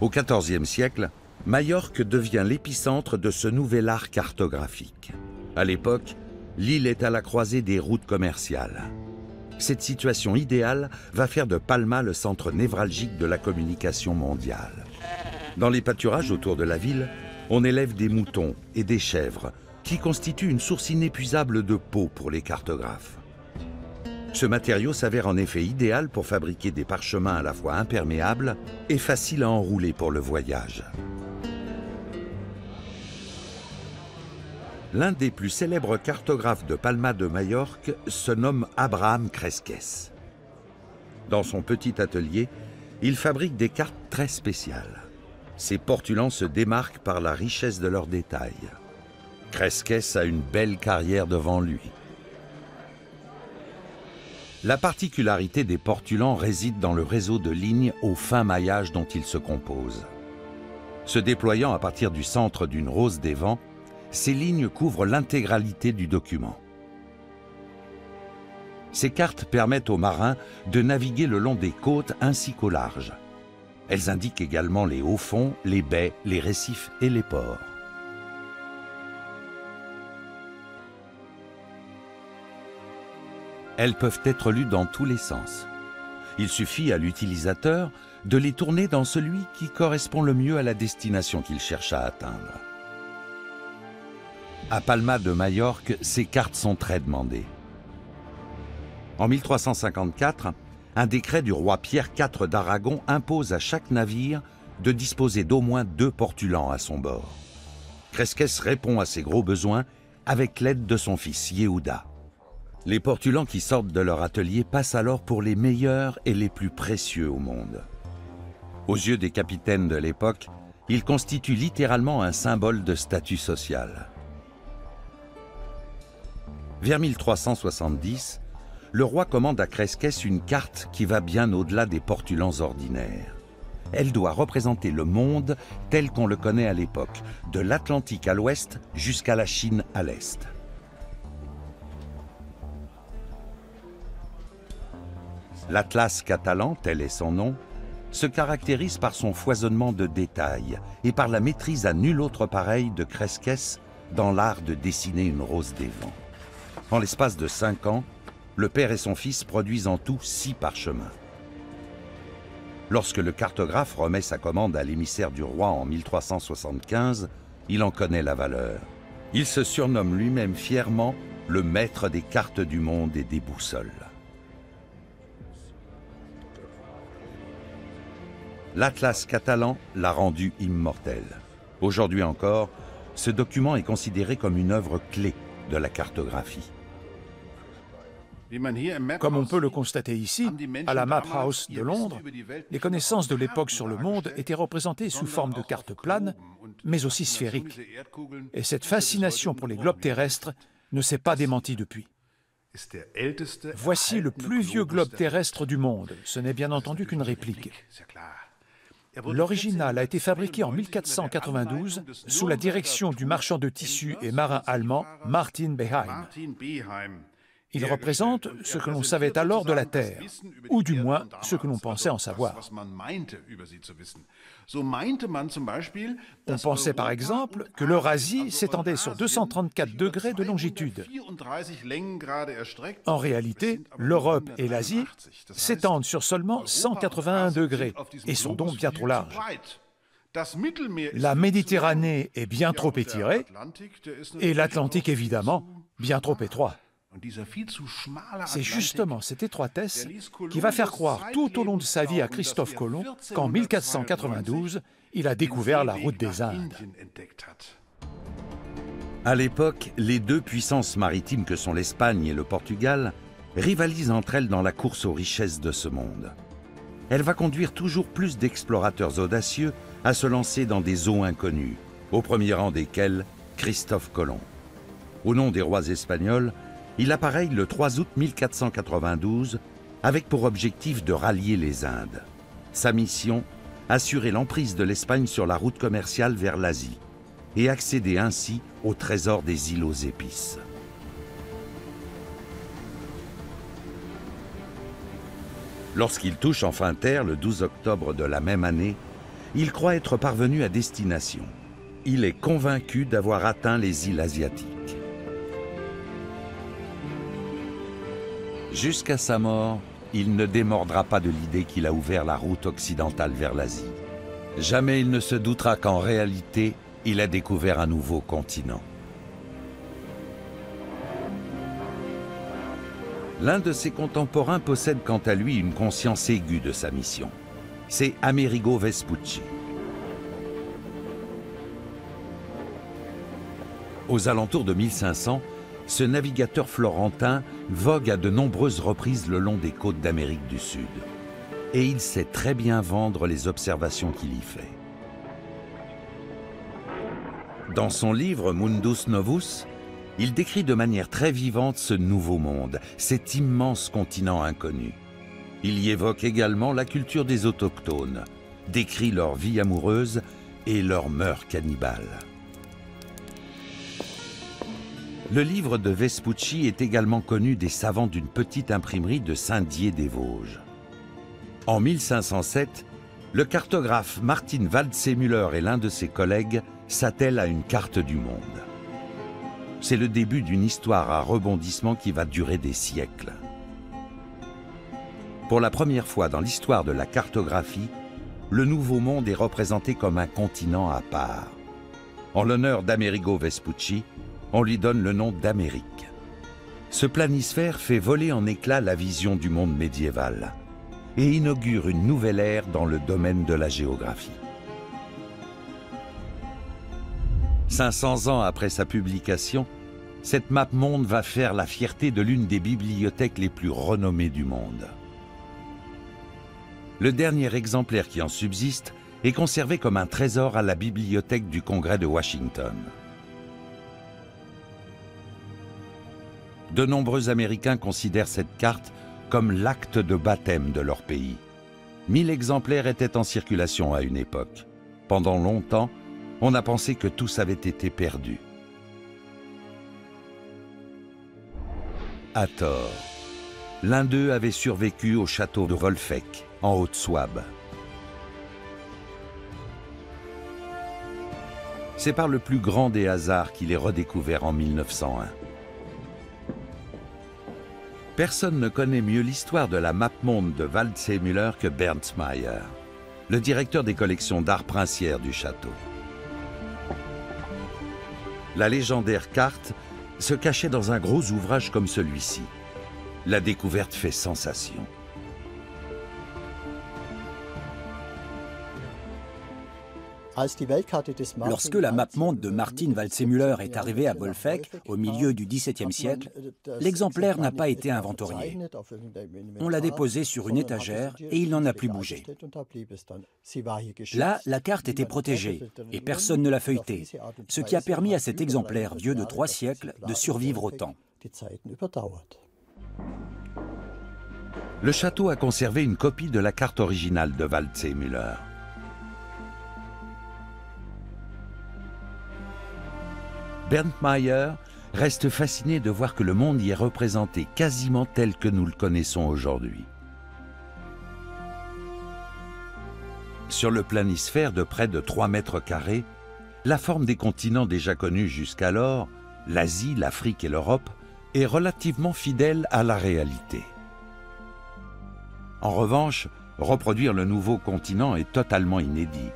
Au XIVe siècle, Majorque devient l'épicentre de ce nouvel art cartographique. À l'époque, l'île est à la croisée des routes commerciales. Cette situation idéale va faire de Palma le centre névralgique de la communication mondiale. Dans les pâturages autour de la ville, on élève des moutons et des chèvres qui constituent une source inépuisable de peau pour les cartographes. Ce matériau s'avère en effet idéal pour fabriquer des parchemins à la fois imperméables et faciles à enrouler pour le voyage. L'un des plus célèbres cartographes de Palma de Majorque se nomme Abraham Cresques. Dans son petit atelier, il fabrique des cartes très spéciales. Ces portulans se démarquent par la richesse de leurs détails. Cresques a une belle carrière devant lui. La particularité des portulans réside dans le réseau de lignes au fin maillage dont ils se composent. Se déployant à partir du centre d'une rose des vents, ces lignes couvrent l'intégralité du document. Ces cartes permettent aux marins de naviguer le long des côtes ainsi qu'au large. Elles indiquent également les hauts fonds, les baies, les récifs et les ports. Elles peuvent être lues dans tous les sens. Il suffit à l'utilisateur de les tourner dans celui qui correspond le mieux à la destination qu'il cherche à atteindre. À Palma de Majorque, ces cartes sont très demandées. En 1354, un décret du roi Pierre IV d'Aragon impose à chaque navire de disposer d'au moins 2 portulans à son bord. Cresques répond à ses gros besoins avec l'aide de son fils Yehuda. Les portulans qui sortent de leur atelier passent alors pour les meilleurs et les plus précieux au monde. Aux yeux des capitaines de l'époque, ils constituent littéralement un symbole de statut social. Vers 1370, le roi commande à Cresques une carte qui va bien au-delà des portulans ordinaires. Elle doit représenter le monde tel qu'on le connaît à l'époque, de l'Atlantique à l'ouest jusqu'à la Chine à l'est. L'Atlas catalan, tel est son nom, se caractérise par son foisonnement de détails et par la maîtrise à nul autre pareil de Cresques dans l'art de dessiner une rose des vents. En l'espace de 5 ans, le père et son fils produisent en tout 6 parchemins. Lorsque le cartographe remet sa commande à l'émissaire du roi en 1375, il en connaît la valeur. Il se surnomme lui-même fièrement le maître des cartes du monde et des boussoles. L'Atlas catalan l'a rendu immortel. Aujourd'hui encore, ce document est considéré comme une œuvre clé de la cartographie. Comme on peut le constater ici, à la Map House de Londres, les connaissances de l'époque sur le monde étaient représentées sous forme de cartes planes, mais aussi sphériques. Et cette fascination pour les globes terrestres ne s'est pas démentie depuis. Voici le plus vieux globe terrestre du monde. Ce n'est bien entendu qu'une réplique. L'original a été fabriqué en 1492 sous la direction du marchand de tissus et marin allemand Martin Beheim. Il représente ce que l'on savait alors de la Terre, ou du moins ce que l'on pensait en savoir. On pensait par exemple que l'Eurasie s'étendait sur 234 degrés de longitude. En réalité, l'Europe et l'Asie s'étendent sur seulement 181 degrés et sont donc bien trop larges. La Méditerranée est bien trop étirée et l'Atlantique évidemment bien trop étroit. C'est justement cette étroitesse qui va faire croire tout au long de sa vie à Christophe Colomb qu'en 1492, il a découvert la route des Indes. À l'époque, les 2 puissances maritimes que sont l'Espagne et le Portugal rivalisent entre elles dans la course aux richesses de ce monde. Elle va conduire toujours plus d'explorateurs audacieux à se lancer dans des eaux inconnues, au premier rang desquels Christophe Colomb. Au nom des rois espagnols, il appareille le 3 août 1492 avec pour objectif de rallier les Indes. Sa mission, assurer l'emprise de l'Espagne sur la route commerciale vers l'Asie et accéder ainsi au trésor des îles aux épices. Lorsqu'il touche enfin terre le 12 octobre de la même année, il croit être parvenu à destination. Il est convaincu d'avoir atteint les îles asiatiques. Jusqu'à sa mort, il ne démordra pas de l'idée qu'il a ouvert la route occidentale vers l'Asie. Jamais il ne se doutera qu'en réalité, il a découvert un nouveau continent. L'un de ses contemporains possède quant à lui une conscience aiguë de sa mission. C'est Amerigo Vespucci. Aux alentours de 1500, ce navigateur florentin vogue à de nombreuses reprises le long des côtes d'Amérique du Sud. Et il sait très bien vendre les observations qu'il y fait. Dans son livre Mundus Novus, il décrit de manière très vivante ce nouveau monde, cet immense continent inconnu. Il y évoque également la culture des autochtones, décrit leur vie amoureuse et leurs mœurs cannibales. Le livre de Vespucci est également connu des savants d'une petite imprimerie de Saint-Dié-des-Vosges. En 1507, le cartographe Martin Waldseemüller et l'un de ses collègues s'attellent à une carte du monde. C'est le début d'une histoire à rebondissement qui va durer des siècles. Pour la première fois dans l'histoire de la cartographie, le Nouveau Monde est représenté comme un continent à part. En l'honneur d'Amerigo Vespucci, on lui donne le nom d'Amérique. Ce planisphère fait voler en éclats la vision du monde médiéval et inaugure une nouvelle ère dans le domaine de la géographie. 500 ans après sa publication, cette map monde va faire la fierté de l'une des bibliothèques les plus renommées du monde. Le dernier exemplaire qui en subsiste est conservé comme un trésor à la bibliothèque du Congrès de Washington. De nombreux Américains considèrent cette carte comme l'acte de baptême de leur pays. 1000 exemplaires étaient en circulation à une époque. Pendant longtemps, on a pensé que tous avaient été perdus. À tort. L'un d'eux avait survécu au château de Wolfegg, en Haute-Souabe. C'est par le plus grand des hasards qu'il est redécouvert en 1901. Personne ne connaît mieux l'histoire de la mappemonde de Waldseemüller que Bernd Meyer, le directeur des collections d'art princières du château. La légendaire carte se cachait dans un gros ouvrage comme celui-ci. La découverte fait sensation. Lorsque la mappemonde de Martin Waldseemüller est arrivée à Wolfegg au milieu du XVIIe siècle, l'exemplaire n'a pas été inventorié. On l'a déposé sur une étagère et il n'en a plus bougé. Là, la carte était protégée et personne ne l'a feuilletée, ce qui a permis à cet exemplaire vieux de 3 siècles de survivre au temps. Le château a conservé une copie de la carte originale de Waldseemüller. Bernd Meyer reste fasciné de voir que le monde y est représenté quasiment tel que nous le connaissons aujourd'hui. Sur le planisphère de près de 3 mètres carrés, la forme des continents déjà connus jusqu'alors, l'Asie, l'Afrique et l'Europe, est relativement fidèle à la réalité. En revanche, reproduire le nouveau continent est totalement inédit.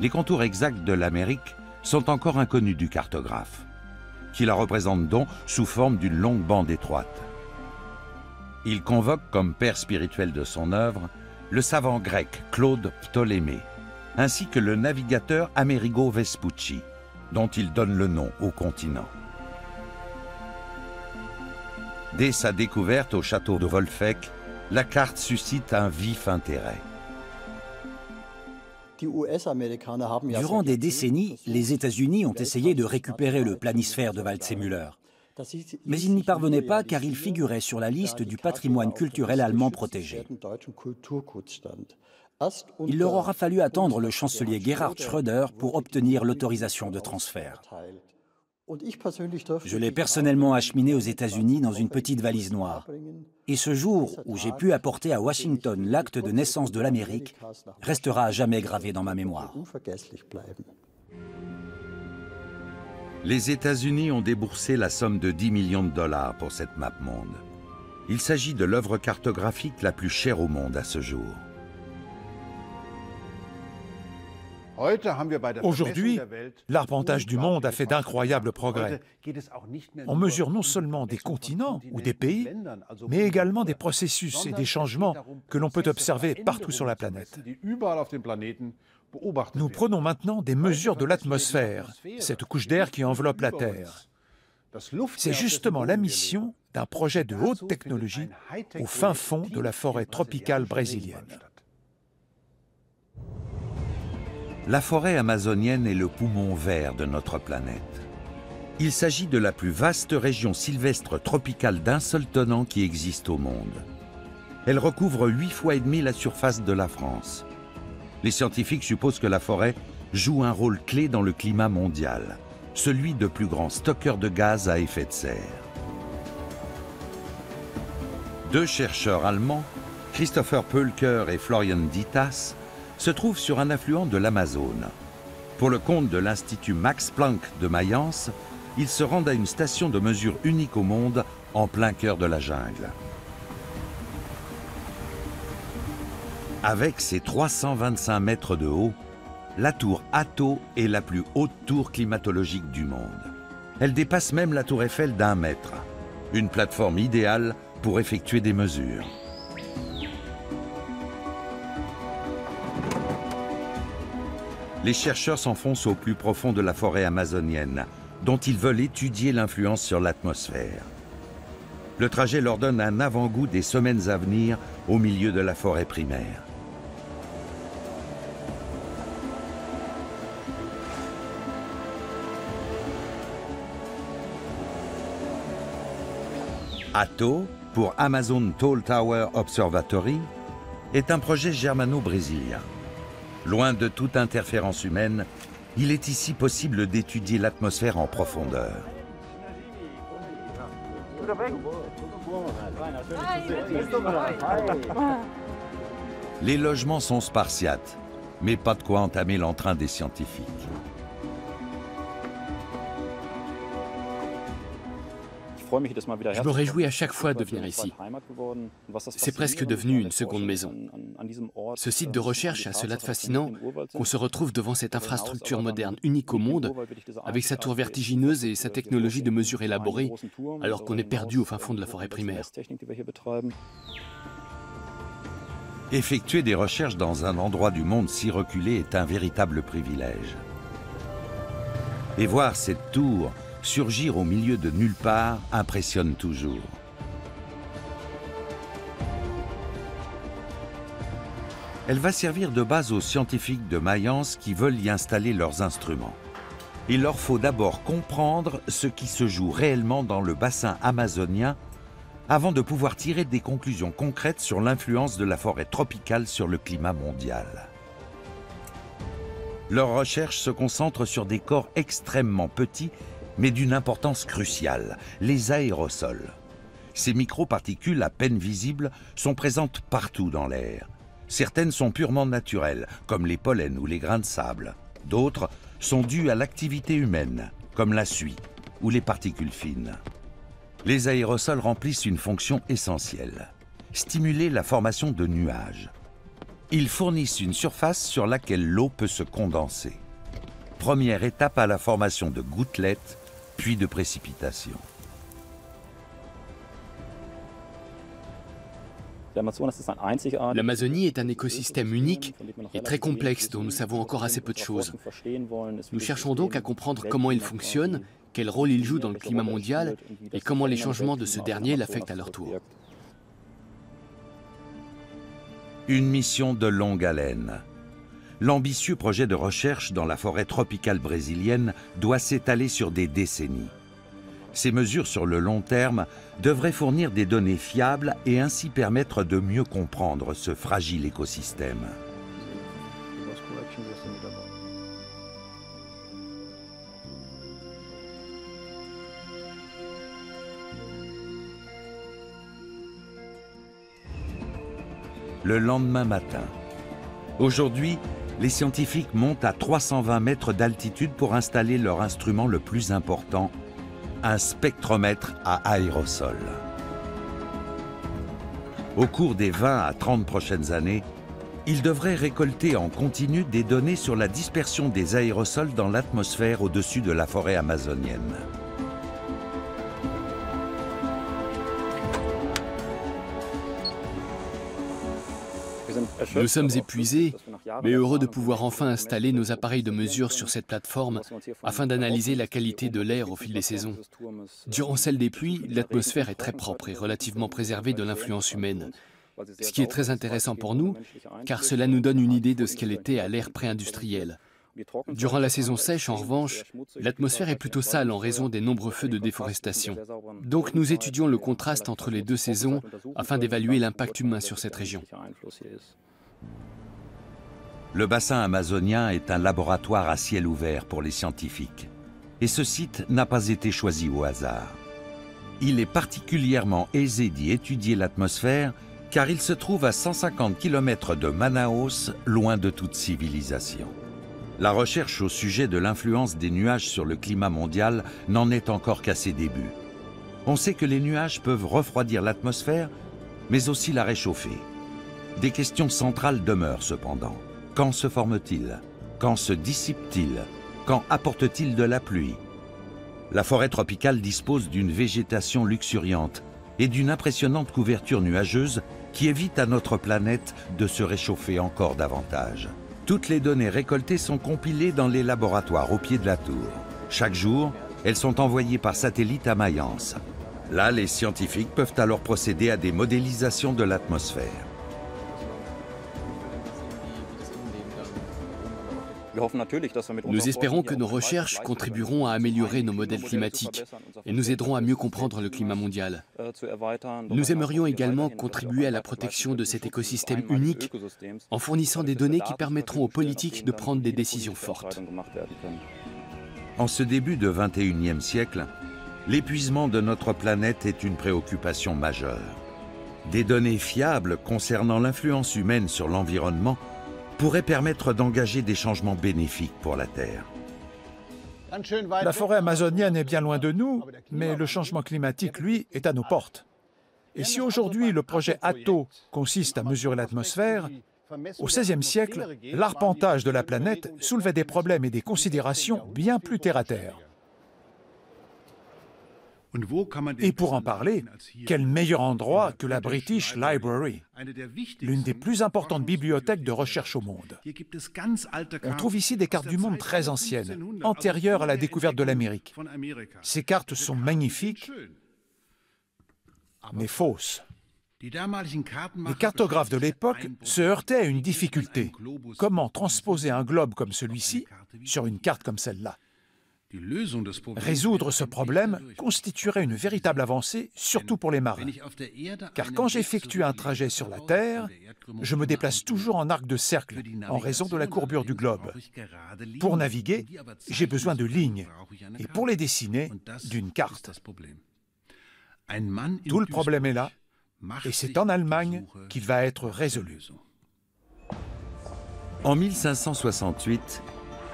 Les contours exacts de l'Amérique sont encore inconnus du cartographe, qui la représente donc sous forme d'une longue bande étroite. Il convoque comme père spirituel de son œuvre le savant grec Claude Ptolémée, ainsi que le navigateur Amerigo Vespucci, dont il donne le nom au continent. Dès sa découverte au château de Wolfegg, la carte suscite un vif intérêt. Durant des décennies, les États-Unis ont essayé de récupérer le planisphère de Waldseemüller. Mais ils n'y parvenaient pas car il figurait sur la liste du patrimoine culturel allemand protégé. Il leur aura fallu attendre le chancelier Gerhard Schröder pour obtenir l'autorisation de transfert. Je l'ai personnellement acheminé aux États-Unis dans une petite valise noire. Et ce jour où j'ai pu apporter à Washington l'acte de naissance de l'Amérique restera à jamais gravé dans ma mémoire. Les États-Unis ont déboursé la somme de 10 millions de dollars pour cette mappemonde. Il s'agit de l'œuvre cartographique la plus chère au monde à ce jour. Aujourd'hui, l'arpentage du monde a fait d'incroyables progrès. On mesure non seulement des continents ou des pays, mais également des processus et des changements que l'on peut observer partout sur la planète. Nous prenons maintenant des mesures de l'atmosphère, cette couche d'air qui enveloppe la Terre. C'est justement la mission d'un projet de haute technologie au fin fond de la forêt tropicale brésilienne. La forêt amazonienne est le poumon vert de notre planète. Il s'agit de la plus vaste région sylvestre tropicale d'un seul tenant qui existe au monde. Elle recouvre 8 fois et demi la surface de la France. Les scientifiques supposent que la forêt joue un rôle clé dans le climat mondial, celui de plus grand stockeur de gaz à effet de serre. 2 chercheurs allemands, Christopher Pölker et Florian Ditas, se trouvent sur un affluent de l'Amazone. Pour le compte de l'Institut Max Planck de Mayence, ils se rendent à une station de mesure unique au monde en plein cœur de la jungle. Avec ses 325 mètres de haut, la tour Atto est la plus haute tour climatologique du monde. Elle dépasse même la tour Eiffel d'1 mètre, une plateforme idéale pour effectuer des mesures. Les chercheurs s'enfoncent au plus profond de la forêt amazonienne, dont ils veulent étudier l'influence sur l'atmosphère. Le trajet leur donne un avant-goût des semaines à venir au milieu de la forêt primaire. Atto, pour Amazon Tall Tower Observatory, est un projet germano-brésilien. Loin de toute interférence humaine, il est ici possible d'étudier l'atmosphère en profondeur. Les logements sont spartiates, mais pas de quoi entamer l'entrain des scientifiques. Je me réjouis à chaque fois de venir ici. C'est presque devenu une seconde maison. Ce site de recherche a cela de fascinant qu'on se retrouve devant cette infrastructure moderne unique au monde, avec sa tour vertigineuse et sa technologie de mesure élaborée, alors qu'on est perdu au fin fond de la forêt primaire. Effectuer des recherches dans un endroit du monde si reculé est un véritable privilège. Et voir cette tour surgir au milieu de nulle part impressionne toujours. Elle va servir de base aux scientifiques de Mayence qui veulent y installer leurs instruments. Il leur faut d'abord comprendre ce qui se joue réellement dans le bassin amazonien avant de pouvoir tirer des conclusions concrètes sur l'influence de la forêt tropicale sur le climat mondial. Leurs recherches se concentrent sur des corps extrêmement petits, mais d'une importance cruciale, les aérosols. Ces microparticules à peine visibles sont présentes partout dans l'air. Certaines sont purement naturelles, comme les pollens ou les grains de sable. D'autres sont dues à l'activité humaine, comme la suie ou les particules fines. Les aérosols remplissent une fonction essentielle, stimuler la formation de nuages. Ils fournissent une surface sur laquelle l'eau peut se condenser. Première étape à la formation de gouttelettes, puis de précipitations. L'Amazonie est un écosystème unique et très complexe dont nous savons encore assez peu de choses. Nous cherchons donc à comprendre comment il fonctionne, quel rôle il joue dans le climat mondial et comment les changements de ce dernier l'affectent à leur tour. Une mission de longue haleine. L'ambitieux projet de recherche dans la forêt tropicale brésilienne doit s'étaler sur des décennies. Ces mesures sur le long terme devraient fournir des données fiables et ainsi permettre de mieux comprendre ce fragile écosystème. Le lendemain matin. Aujourd'hui, les scientifiques montent à 320 mètres d'altitude pour installer leur instrument le plus important, un spectromètre à aérosols. Au cours des 20 à 30 prochaines années, ils devraient récolter en continu des données sur la dispersion des aérosols dans l'atmosphère au-dessus de la forêt amazonienne. Nous sommes épuisés, mais heureux de pouvoir enfin installer nos appareils de mesure sur cette plateforme afin d'analyser la qualité de l'air au fil des saisons. Durant celle des pluies, l'atmosphère est très propre et relativement préservée de l'influence humaine. Ce qui est très intéressant pour nous, car cela nous donne une idée de ce qu'elle était à l'ère pré-industrielle. Durant la saison sèche, en revanche, l'atmosphère est plutôt sale en raison des nombreux feux de déforestation. Donc nous étudions le contraste entre les deux saisons afin d'évaluer l'impact humain sur cette région. Le bassin amazonien est un laboratoire à ciel ouvert pour les scientifiques. Et ce site n'a pas été choisi au hasard. Il est particulièrement aisé d'y étudier l'atmosphère car il se trouve à 150 km de Manaus, loin de toute civilisation. La recherche au sujet de l'influence des nuages sur le climat mondial n'en est encore qu'à ses débuts. On sait que les nuages peuvent refroidir l'atmosphère, mais aussi la réchauffer. Des questions centrales demeurent cependant. Quand se forment-ils? Quand se dissipent-ils? Quand apportent-ils de la pluie? La forêt tropicale dispose d'une végétation luxuriante et d'une impressionnante couverture nuageuse qui évite à notre planète de se réchauffer encore davantage. Toutes les données récoltées sont compilées dans les laboratoires au pied de la tour. Chaque jour, elles sont envoyées par satellite à Mayence. Là, les scientifiques peuvent alors procéder à des modélisations de l'atmosphère. Nous espérons que nos recherches contribueront à améliorer nos modèles climatiques et nous aideront à mieux comprendre le climat mondial. Nous aimerions également contribuer à la protection de cet écosystème unique en fournissant des données qui permettront aux politiques de prendre des décisions fortes. En ce début de XXIe siècle, l'épuisement de notre planète est une préoccupation majeure. Des données fiables concernant l'influence humaine sur l'environnement pourrait permettre d'engager des changements bénéfiques pour la Terre. La forêt amazonienne est bien loin de nous, mais le changement climatique, lui, est à nos portes. Et si aujourd'hui le projet ATO consiste à mesurer l'atmosphère, au XVIe siècle, l'arpentage de la planète soulevait des problèmes et des considérations bien plus terre-à-terre. Et pour en parler, quel meilleur endroit que la British Library, l'une des plus importantes bibliothèques de recherche au monde. On trouve ici des cartes du monde très anciennes, antérieures à la découverte de l'Amérique. Ces cartes sont magnifiques, mais fausses. Les cartographes de l'époque se heurtaient à une difficulté. Comment transposer un globe comme celui-ci sur une carte comme celle-là? Résoudre ce problème constituerait une véritable avancée, surtout pour les marins. Car quand j'effectue un trajet sur la Terre, je me déplace toujours en arc de cercle, en raison de la courbure du globe. Pour naviguer, j'ai besoin de lignes, et pour les dessiner, d'une carte. Tout le problème est là, et c'est en Allemagne qu'il va être résolu. En 1568,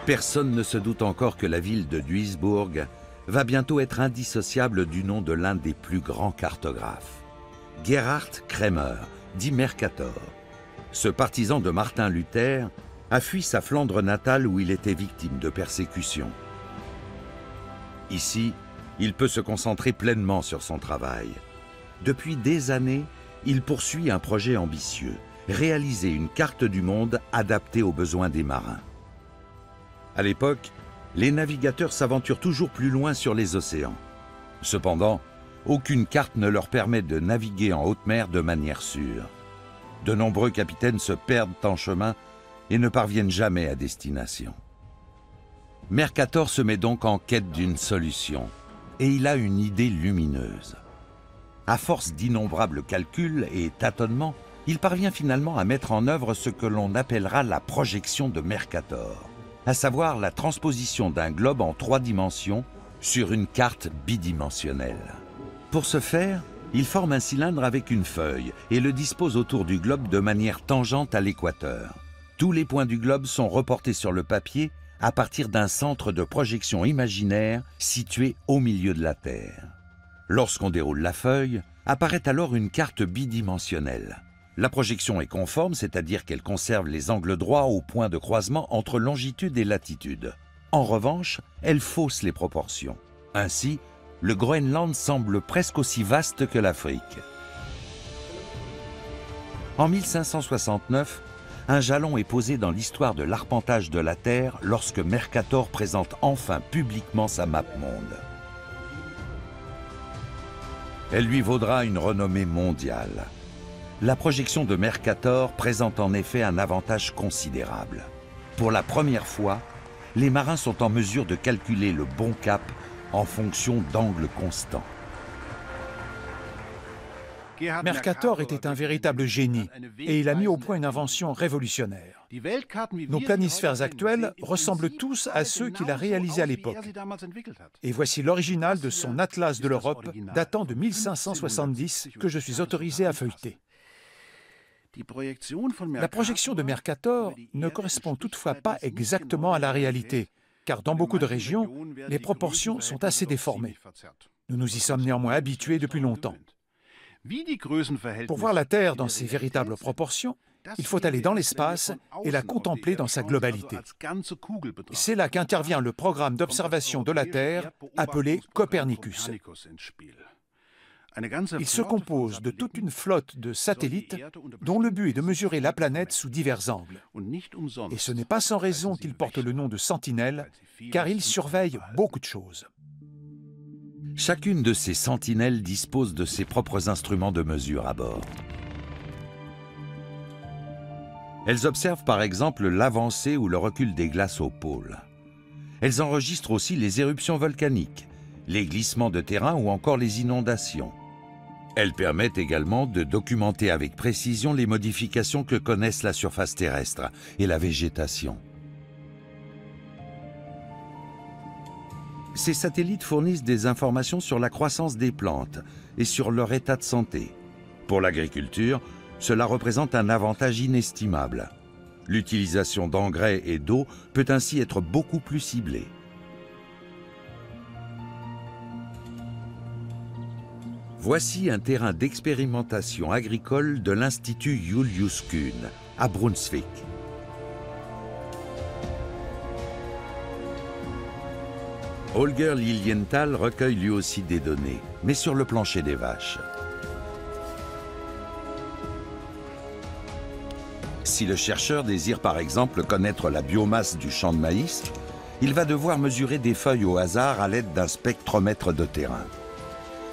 personne ne se doute encore que la ville de Duisbourg va bientôt être indissociable du nom de l'un des plus grands cartographes. Gerhard Krämer, dit Mercator. Ce partisan de Martin Luther a fui sa Flandre natale où il était victime de persécutions. Ici, il peut se concentrer pleinement sur son travail. Depuis des années, il poursuit un projet ambitieux, réaliser une carte du monde adaptée aux besoins des marins. À l'époque, les navigateurs s'aventurent toujours plus loin sur les océans. Cependant, aucune carte ne leur permet de naviguer en haute mer de manière sûre. De nombreux capitaines se perdent en chemin et ne parviennent jamais à destination. Mercator se met donc en quête d'une solution, et il a une idée lumineuse. À force d'innombrables calculs et tâtonnements, il parvient finalement à mettre en œuvre ce que l'on appellera la projection de Mercator, à savoir la transposition d'un globe en 3 dimensions sur une carte bidimensionnelle. Pour ce faire, il forme un cylindre avec une feuille et le dispose autour du globe de manière tangente à l'équateur. Tous les points du globe sont reportés sur le papier à partir d'un centre de projection imaginaire situé au milieu de la Terre. Lorsqu'on déroule la feuille, apparaît alors une carte bidimensionnelle. La projection est conforme, c'est-à-dire qu'elle conserve les angles droits au point de croisement entre longitude et latitude. En revanche, elle fausse les proportions. Ainsi, le Groenland semble presque aussi vaste que l'Afrique. En 1569, un jalon est posé dans l'histoire de l'arpentage de la Terre lorsque Mercator présente enfin publiquement sa map monde. Elle lui vaudra une renommée mondiale. La projection de Mercator présente en effet un avantage considérable. Pour la première fois, les marins sont en mesure de calculer le bon cap en fonction d'angles constants. Mercator était un véritable génie et il a mis au point une invention révolutionnaire. Nos planisphères actuels ressemblent tous à ceux qu'il a réalisés à l'époque. Et voici l'original de son Atlas de l'Europe datant de 1570 que je suis autorisé à feuilleter. La projection de Mercator ne correspond toutefois pas exactement à la réalité, car dans beaucoup de régions, les proportions sont assez déformées. Nous nous y sommes néanmoins habitués depuis longtemps. Pour voir la Terre dans ses véritables proportions, il faut aller dans l'espace et la contempler dans sa globalité. C'est là qu'intervient le programme d'observation de la Terre appelé Copernicus. Il se compose de toute une flotte de satellites dont le but est de mesurer la planète sous divers angles. Et ce n'est pas sans raison qu'il porte le nom de sentinelle, car il surveille beaucoup de choses. Chacune de ces sentinelles dispose de ses propres instruments de mesure à bord. Elles observent par exemple l'avancée ou le recul des glaces au pôle. Elles enregistrent aussi les éruptions volcaniques, les glissements de terrain ou encore les inondations. Elles permettent également de documenter avec précision les modifications que connaissent la surface terrestre et la végétation. Ces satellites fournissent des informations sur la croissance des plantes et sur leur état de santé. Pour l'agriculture, cela représente un avantage inestimable. L'utilisation d'engrais et d'eau peut ainsi être beaucoup plus ciblée. Voici un terrain d'expérimentation agricole de l'Institut Julius Kühn, à Brunswick. Holger Lilienthal recueille lui aussi des données, mais sur le plancher des vaches. Si le chercheur désire par exemple connaître la biomasse du champ de maïs, il va devoir mesurer des feuilles au hasard à l'aide d'un spectromètre de terrain.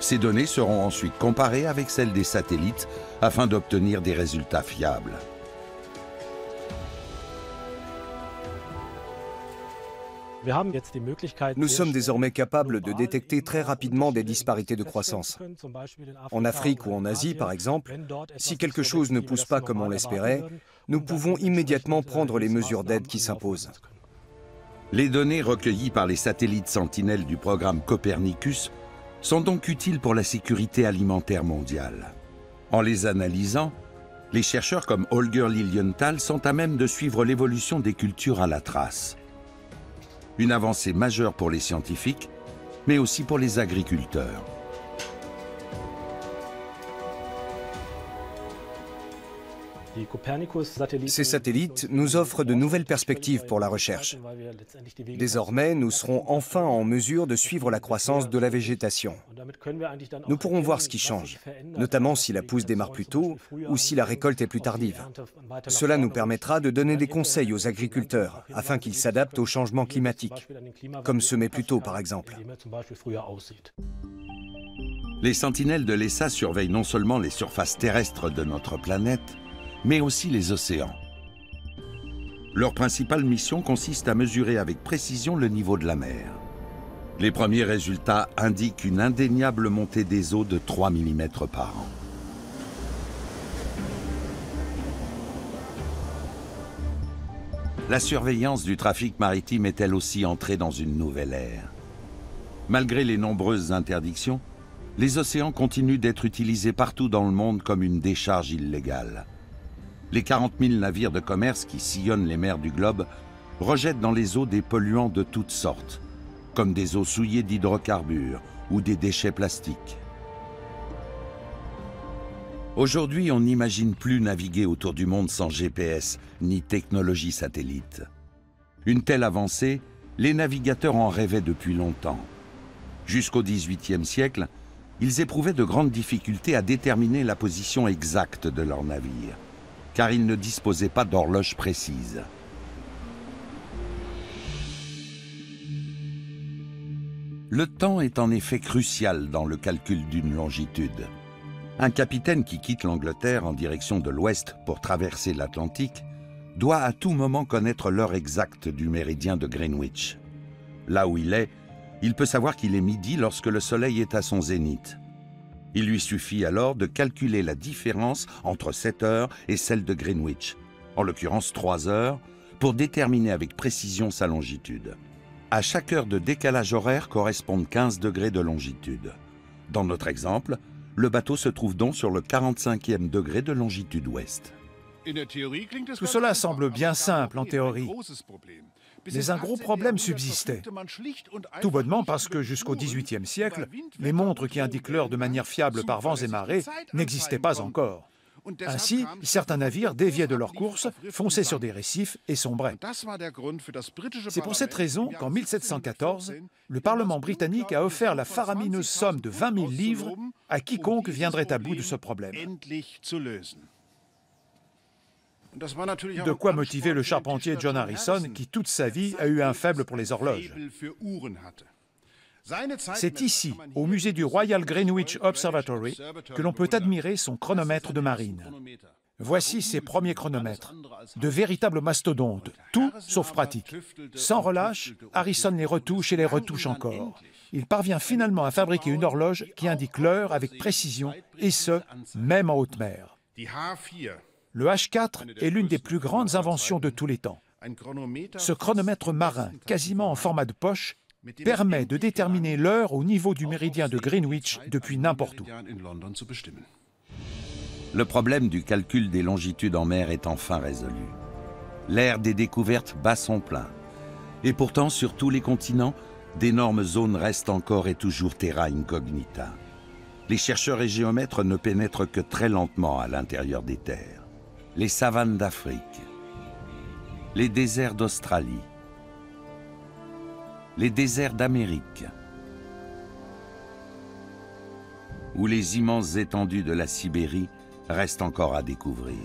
Ces données seront ensuite comparées avec celles des satellites afin d'obtenir des résultats fiables. Nous sommes désormais capables de détecter très rapidement des disparités de croissance. En Afrique ou en Asie, par exemple, si quelque chose ne pousse pas comme on l'espérait, nous pouvons immédiatement prendre les mesures d'aide qui s'imposent. Les données recueillies par les satellites sentinelles du programme Copernicus sont donc utiles pour la sécurité alimentaire mondiale. En les analysant, les chercheurs comme Holger Lilienthal sont à même de suivre l'évolution des cultures à la trace. Une avancée majeure pour les scientifiques, mais aussi pour les agriculteurs. Ces satellites nous offrent de nouvelles perspectives pour la recherche. Désormais, nous serons enfin en mesure de suivre la croissance de la végétation. Nous pourrons voir ce qui change, notamment si la pousse démarre plus tôt ou si la récolte est plus tardive. Cela nous permettra de donner des conseils aux agriculteurs afin qu'ils s'adaptent aux changements climatiques, comme semer plus tôt par exemple. Les sentinelles de l'ESA surveillent non seulement les surfaces terrestres de notre planète, mais aussi les océans. Leur principale mission consiste à mesurer avec précision le niveau de la mer. Les premiers résultats indiquent une indéniable montée des eaux de 3 mm par an. La surveillance du trafic maritime est elle aussi entrée dans une nouvelle ère. Malgré les nombreuses interdictions, les océans continuent d'être utilisés partout dans le monde comme une décharge illégale. Les 40 000 navires de commerce qui sillonnent les mers du globe rejettent dans les eaux des polluants de toutes sortes, comme des eaux souillées d'hydrocarbures ou des déchets plastiques. Aujourd'hui, on n'imagine plus naviguer autour du monde sans GPS ni technologie satellite. Une telle avancée, les navigateurs en rêvaient depuis longtemps. Jusqu'au XVIIIe siècle, ils éprouvaient de grandes difficultés à déterminer la position exacte de leur navire, car ils ne disposaient pas d'horloge précise. Le temps est en effet crucial dans le calcul d'une longitude. Un capitaine qui quitte l'Angleterre en direction de l'ouest pour traverser l'Atlantique doit à tout moment connaître l'heure exacte du méridien de Greenwich. Là où il est, il peut savoir qu'il est midi lorsque le soleil est à son zénith. Il lui suffit alors de calculer la différence entre cette heure et celle de Greenwich, en l'occurrence 3 heures, pour déterminer avec précision sa longitude. À chaque heure de décalage horaire correspondent 15 degrés de longitude. Dans notre exemple, le bateau se trouve donc sur le 45e degré de longitude ouest. Tout cela semble bien simple en théorie, mais un gros problème subsistait. Tout bonnement parce que jusqu'au XVIIIe siècle, les montres qui indiquent l'heure de manière fiable par vents et marées n'existaient pas encore. Ainsi, certains navires déviaient de leur course, fonçaient sur des récifs et sombraient. C'est pour cette raison qu'en 1714, le Parlement britannique a offert la faramineuse somme de 20 000 livres à quiconque viendrait à bout de ce problème. De quoi motiver le charpentier John Harrison, qui toute sa vie a eu un faible pour les horloges. C'est ici, au musée du Royal Greenwich Observatory, que l'on peut admirer son chronomètre de marine. Voici ses premiers chronomètres, de véritables mastodontes, tout sauf pratique. Sans relâche, Harrison les retouche et les retouche encore. Il parvient finalement à fabriquer une horloge qui indique l'heure avec précision, et ce, même en haute mer. Le H4 est l'une des plus grandes inventions de tous les temps. Ce chronomètre marin, quasiment en format de poche, permet de déterminer l'heure au niveau du méridien de Greenwich depuis n'importe où. Le problème du calcul des longitudes en mer est enfin résolu. L'ère des découvertes bat son plein. Et pourtant, sur tous les continents, d'énormes zones restent encore et toujours terra incognita. Les chercheurs et géomètres ne pénètrent que très lentement à l'intérieur des terres. Les savanes d'Afrique, les déserts d'Australie, les déserts d'Amérique ou les immenses étendues de la Sibérie restent encore à découvrir.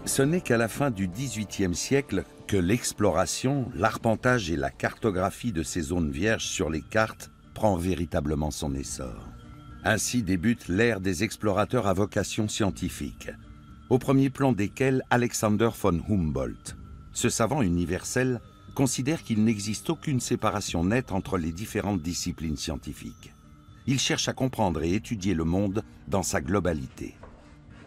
Ce n'est qu'à la fin du XVIIIe siècle que l'exploration, l'arpentage et la cartographie de ces zones vierges sur les cartes prend véritablement son essor. Ainsi débute l'ère des explorateurs à vocation scientifique, au premier plan desquels Alexander von Humboldt. Ce savant universel considère qu'il n'existe aucune séparation nette entre les différentes disciplines scientifiques. Il cherche à comprendre et étudier le monde dans sa globalité.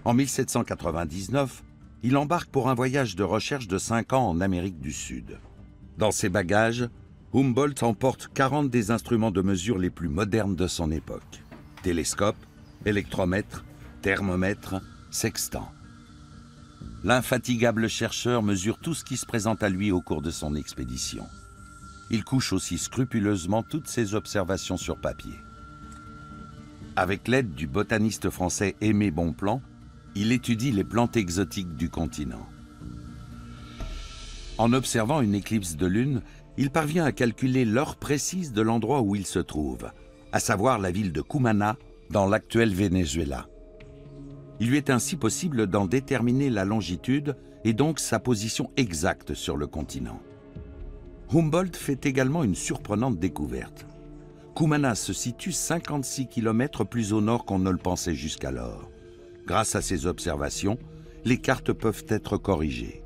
En 1799, il embarque pour un voyage de recherche de 5 ans en Amérique du Sud. Dans ses bagages, Humboldt emporte 40 des instruments de mesure les plus modernes de son époque. Télescopes, électromètres, thermomètres, sextants. L'infatigable chercheur mesure tout ce qui se présente à lui au cours de son expédition. Il couche aussi scrupuleusement toutes ses observations sur papier. Avec l'aide du botaniste français Aimé Bonpland, il étudie les plantes exotiques du continent. En observant une éclipse de lune, il parvient à calculer l'heure précise de l'endroit où il se trouve, à savoir la ville de Cumaná, dans l'actuel Venezuela. Il lui est ainsi possible d'en déterminer la longitude et donc sa position exacte sur le continent. Humboldt fait également une surprenante découverte. Cumaná se situe 56 km plus au nord qu'on ne le pensait jusqu'alors. Grâce à ces observations, les cartes peuvent être corrigées.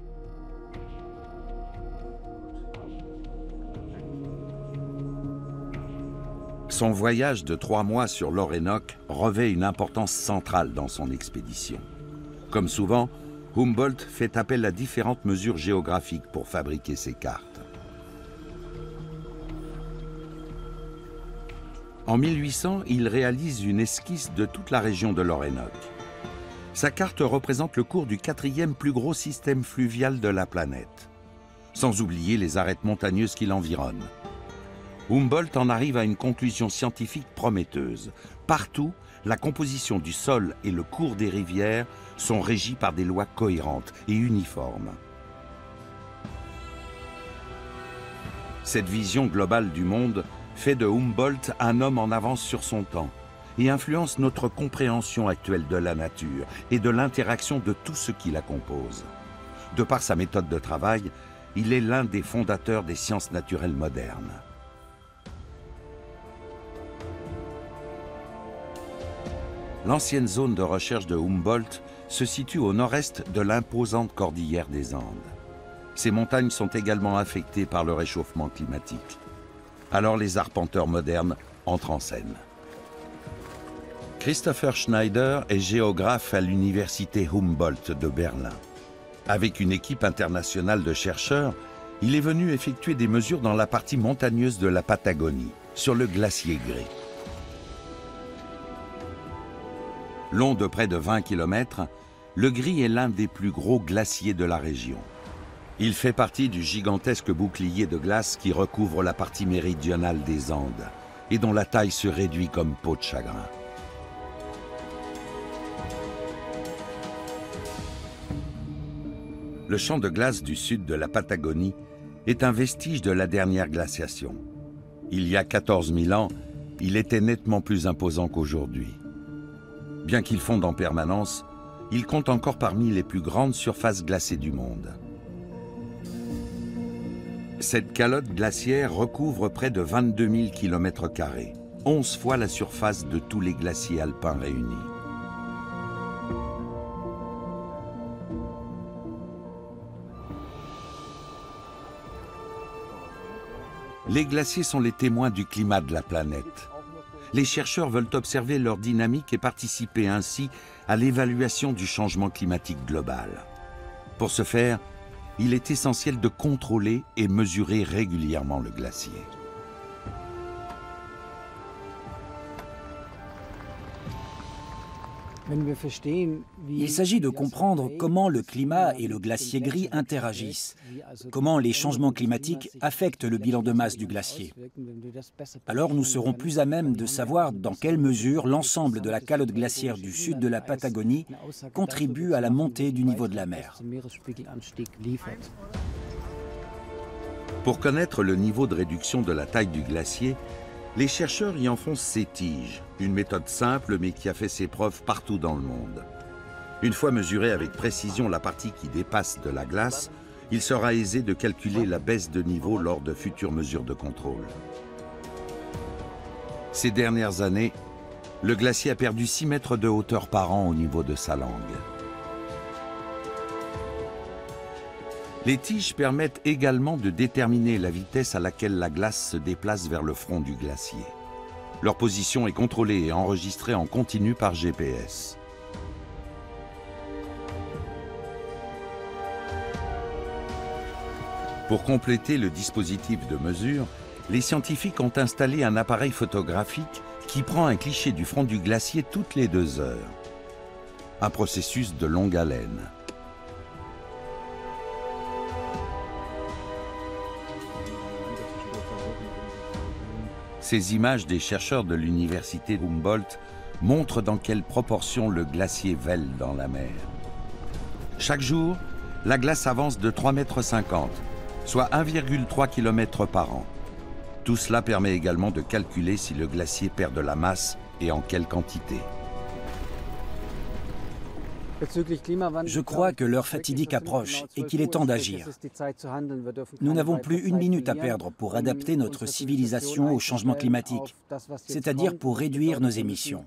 Son voyage de 3 mois sur l'Orénoque revêt une importance centrale dans son expédition. Comme souvent, Humboldt fait appel à différentes mesures géographiques pour fabriquer ses cartes. En 1800, il réalise une esquisse de toute la région de l'Orénoque. Sa carte représente le cours du 4e plus gros système fluvial de la planète, sans oublier les arêtes montagneuses qui l'environnent. Humboldt en arrive à une conclusion scientifique prometteuse. Partout, la composition du sol et le cours des rivières sont régis par des lois cohérentes et uniformes. Cette vision globale du monde fait de Humboldt un homme en avance sur son temps et influence notre compréhension actuelle de la nature et de l'interaction de tout ce qui la compose. De par sa méthode de travail, il est l'un des fondateurs des sciences naturelles modernes. L'ancienne zone de recherche de Humboldt se situe au nord-est de l'imposante cordillère des Andes. Ces montagnes sont également affectées par le réchauffement climatique. Alors les arpenteurs modernes entrent en scène. Christopher Schneider est géographe à l'université Humboldt de Berlin. Avec une équipe internationale de chercheurs, il est venu effectuer des mesures dans la partie montagneuse de la Patagonie, sur le glacier Grey. Long de près de 20 km, le Gris est l'un des plus gros glaciers de la région. Il fait partie du gigantesque bouclier de glace qui recouvre la partie méridionale des Andes et dont la taille se réduit comme peau de chagrin. Le champ de glace du sud de la Patagonie est un vestige de la dernière glaciation. Il y a 14 000 ans, il était nettement plus imposant qu'aujourd'hui. Bien qu'il fonde en permanence, il compte encore parmi les plus grandes surfaces glacées du monde. Cette calotte glaciaire recouvre près de 22 000 km², 11 fois la surface de tous les glaciers alpins réunis. Les glaciers sont les témoins du climat de la planète. Les chercheurs veulent observer leur dynamique et participer ainsi à l'évaluation du changement climatique global. Pour ce faire, il est essentiel de contrôler et mesurer régulièrement le glacier. Il s'agit de comprendre comment le climat et le glacier gris interagissent, comment les changements climatiques affectent le bilan de masse du glacier. Alors nous serons plus à même de savoir dans quelle mesure l'ensemble de la calotte glaciaire du sud de la Patagonie contribue à la montée du niveau de la mer. Pour connaître le niveau de réduction de la taille du glacier, les chercheurs y enfoncent ces tiges, une méthode simple mais qui a fait ses preuves partout dans le monde. Une fois mesurée avec précision la partie qui dépasse de la glace, il sera aisé de calculer la baisse de niveau lors de futures mesures de contrôle. Ces dernières années, le glacier a perdu 6 mètres de hauteur par an au niveau de sa langue. Les tiges permettent également de déterminer la vitesse à laquelle la glace se déplace vers le front du glacier. Leur position est contrôlée et enregistrée en continu par GPS. Pour compléter le dispositif de mesure, les scientifiques ont installé un appareil photographique qui prend un cliché du front du glacier toutes les 2 heures. Un processus de longue haleine. Ces images des chercheurs de l'université Humboldt montrent dans quelle proportion le glacier vèle dans la mer. Chaque jour, la glace avance de 3,50 m, soit 1,3 km par an. Tout cela permet également de calculer si le glacier perd de la masse et en quelle quantité. Je crois que l'heure fatidique approche et qu'il est temps d'agir. Nous n'avons plus une minute à perdre pour adapter notre civilisation au changement climatique, c'est-à-dire pour réduire nos émissions.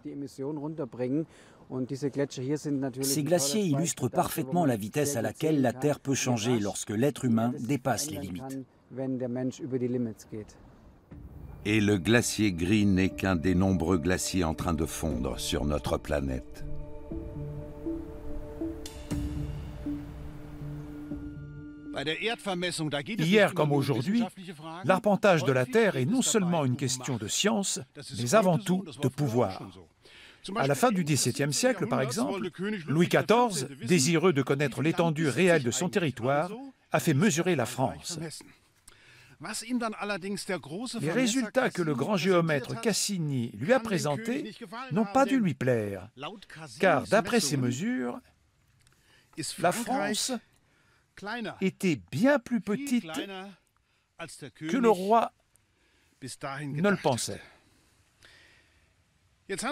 Ces glaciers illustrent parfaitement la vitesse à laquelle la Terre peut changer lorsque l'être humain dépasse les limites. Et le glacier gris n'est qu'un des nombreux glaciers en train de fondre sur notre planète. Hier comme aujourd'hui, l'arpentage de la Terre est non seulement une question de science, mais avant tout de pouvoir. À la fin du XVIIe siècle, par exemple, Louis XIV, désireux de connaître l'étendue réelle de son territoire, a fait mesurer la France. Les résultats que le grand géomètre Cassini lui a présentés n'ont pas dû lui plaire, car d'après ses mesures, la France était bien plus petite que le roi ne le pensait.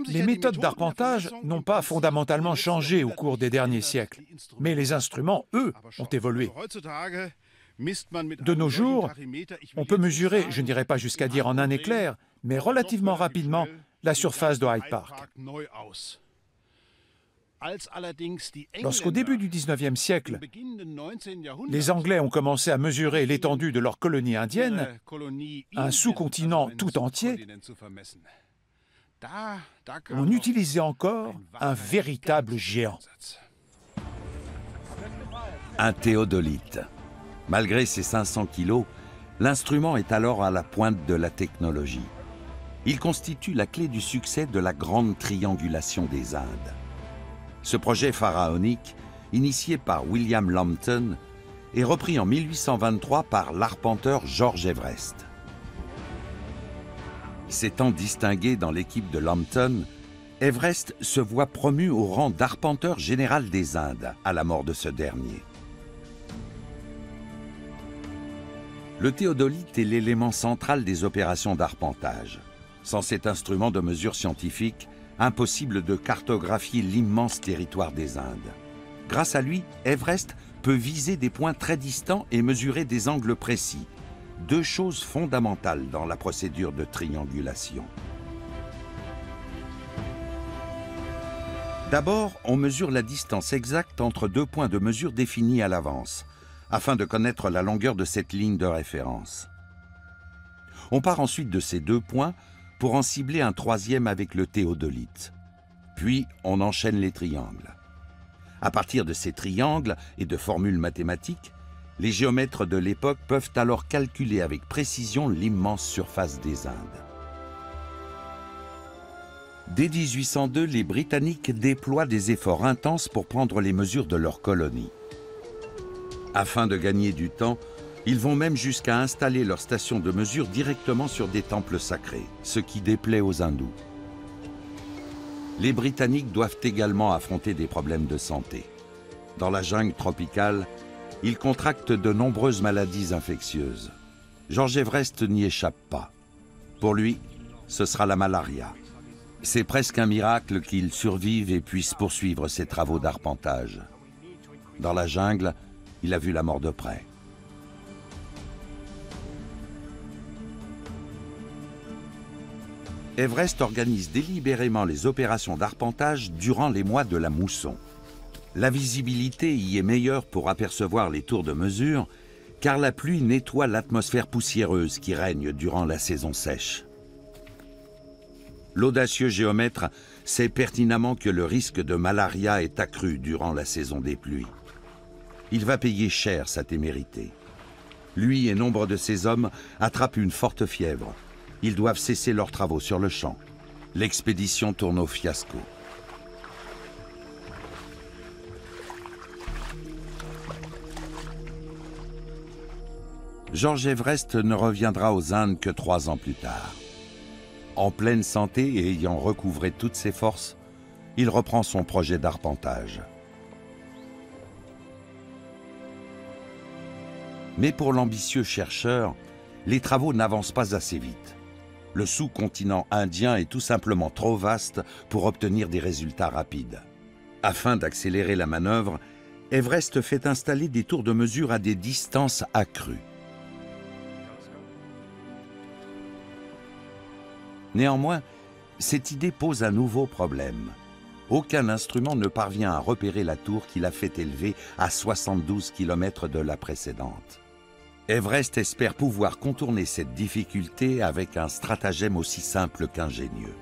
Les méthodes d'arpentage n'ont pas fondamentalement changé au cours des derniers siècles, mais les instruments, eux, ont évolué. De nos jours, on peut mesurer, je ne dirais pas jusqu'à dire en un éclair, mais relativement rapidement, la surface de Hyde Park. Lorsqu'au début du XIXe siècle, les Anglais ont commencé à mesurer l'étendue de leur colonie indienne, un sous-continent tout entier, on utilisait encore un véritable géant. Un théodolite. Malgré ses 500 kilos, l'instrument est alors à la pointe de la technologie. Il constitue la clé du succès de la grande triangulation des Indes. Ce projet pharaonique, initié par William Lambton, est repris en 1823 par l'arpenteur George Everest. S'étant distingué dans l'équipe de Lambton, Everest se voit promu au rang d'arpenteur général des Indes à la mort de ce dernier. Le théodolite est l'élément central des opérations d'arpentage. Sans cet instrument de mesure scientifique, impossible de cartographier l'immense territoire des Indes. Grâce à lui, Everest peut viser des points très distants et mesurer des angles précis, 2 choses fondamentales dans la procédure de triangulation. D'abord, on mesure la distance exacte entre 2 points de mesure définis à l'avance, afin de connaître la longueur de cette ligne de référence. On part ensuite de ces 2 points pour en cibler un 3e avec le théodolite. Puis, on enchaîne les triangles. À partir de ces triangles et de formules mathématiques, les géomètres de l'époque peuvent alors calculer avec précision l'immense surface des Indes. Dès 1802, les Britanniques déploient des efforts intenses pour prendre les mesures de leur colonie. Afin de gagner du temps, ils vont même jusqu'à installer leur station de mesure directement sur des temples sacrés, ce qui déplaît aux hindous. Les Britanniques doivent également affronter des problèmes de santé. Dans la jungle tropicale, ils contractent de nombreuses maladies infectieuses. George Everest n'y échappe pas. Pour lui, ce sera la malaria. C'est presque un miracle qu'il survive et puisse poursuivre ses travaux d'arpentage. Dans la jungle, il a vu la mort de près. Everest organise délibérément les opérations d'arpentage durant les mois de la mousson. La visibilité y est meilleure pour apercevoir les tours de mesure, car la pluie nettoie l'atmosphère poussiéreuse qui règne durant la saison sèche. L'audacieux géomètre sait pertinemment que le risque de malaria est accru durant la saison des pluies. Il va payer cher sa témérité. Lui et nombre de ses hommes attrapent une forte fièvre. Ils doivent cesser leurs travaux sur le champ. L'expédition tourne au fiasco. George Everest ne reviendra aux Indes que 3 ans plus tard. En pleine santé et ayant recouvré toutes ses forces, il reprend son projet d'arpentage. Mais pour l'ambitieux chercheur, les travaux n'avancent pas assez vite. Le sous-continent indien est tout simplement trop vaste pour obtenir des résultats rapides. Afin d'accélérer la manœuvre, Everest fait installer des tours de mesure à des distances accrues. Néanmoins, cette idée pose un nouveau problème. Aucun instrument ne parvient à repérer la tour qu'il a fait élever à 72 km de la précédente. Everest espère pouvoir contourner cette difficulté avec un stratagème aussi simple qu'ingénieux.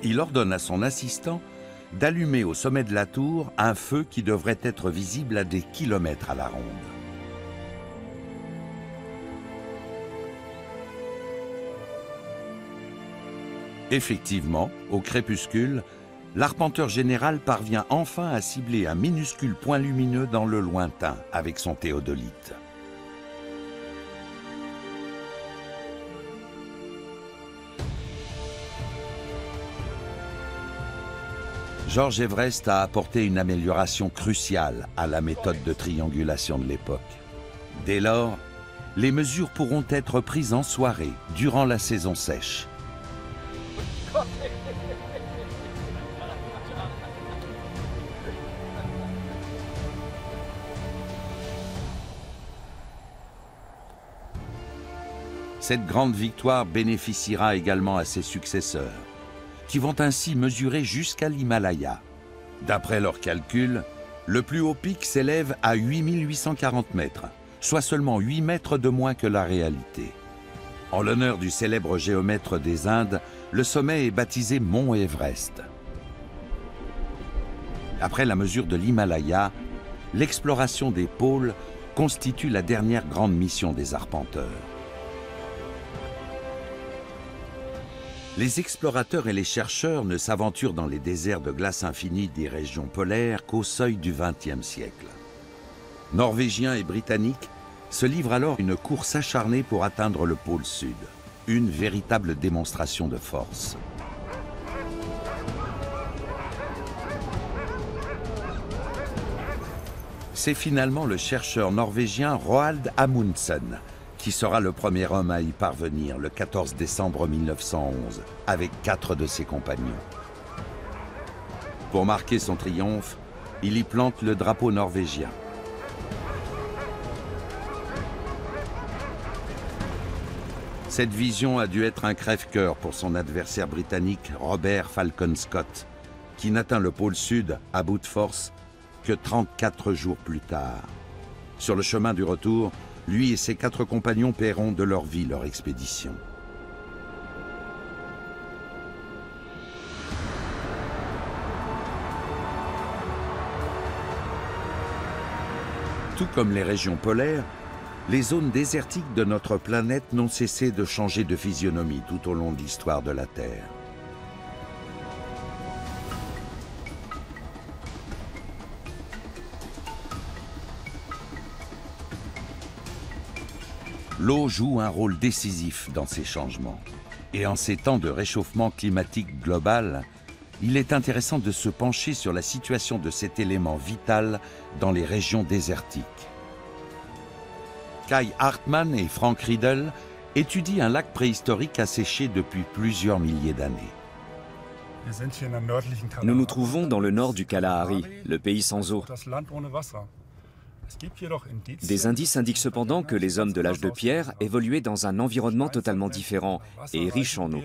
Il ordonne à son assistant d'allumer au sommet de la tour un feu qui devrait être visible à des kilomètres à la ronde. Effectivement, au crépuscule, l'arpenteur général parvient enfin à cibler un minuscule point lumineux dans le lointain avec son théodolite. George Everest a apporté une amélioration cruciale à la méthode de triangulation de l'époque. Dès lors, les mesures pourront être prises en soirée, durant la saison sèche. Cette grande victoire bénéficiera également à ses successeurs, qui vont ainsi mesurer jusqu'à l'Himalaya. D'après leurs calculs, le plus haut pic s'élève à 8840 mètres, soit seulement 8 mètres de moins que la réalité. En l'honneur du célèbre géomètre des Indes, le sommet est baptisé Mont Everest. Après la mesure de l'Himalaya, l'exploration des pôles constitue la dernière grande mission des arpenteurs. Les explorateurs et les chercheurs ne s'aventurent dans les déserts de glace infinie des régions polaires qu'au seuil du XXe siècle. Norvégiens et Britanniques se livrent alors une course acharnée pour atteindre le pôle sud, une véritable démonstration de force. C'est finalement le chercheur norvégien Roald Amundsen qui sera le premier homme à y parvenir le 14 décembre 1911, avec 4 de ses compagnons. Pour marquer son triomphe, il y plante le drapeau norvégien. Cette vision a dû être un crève-cœur pour son adversaire britannique Robert Falcon Scott, qui n'atteint le pôle sud, à bout de force, que 34 jours plus tard. Sur le chemin du retour, lui et ses 4 compagnons paieront de leur vie leur expédition. Tout comme les régions polaires, Les zones désertiques de notre planète n'ont cessé de changer de physionomie tout au long de l'histoire de la Terre. L'eau joue un rôle décisif dans ces changements. Et en ces temps de réchauffement climatique global, il est intéressant de se pencher sur la situation de cet élément vital dans les régions désertiques. Kai Hartmann et Frank Riedel étudient un lac préhistorique asséché depuis plusieurs milliers d'années. Nous nous trouvons dans le nord du Kalahari, le pays sans eau. Des indices indiquent cependant que les hommes de l'âge de pierre évoluaient dans un environnement totalement différent et riche en eau.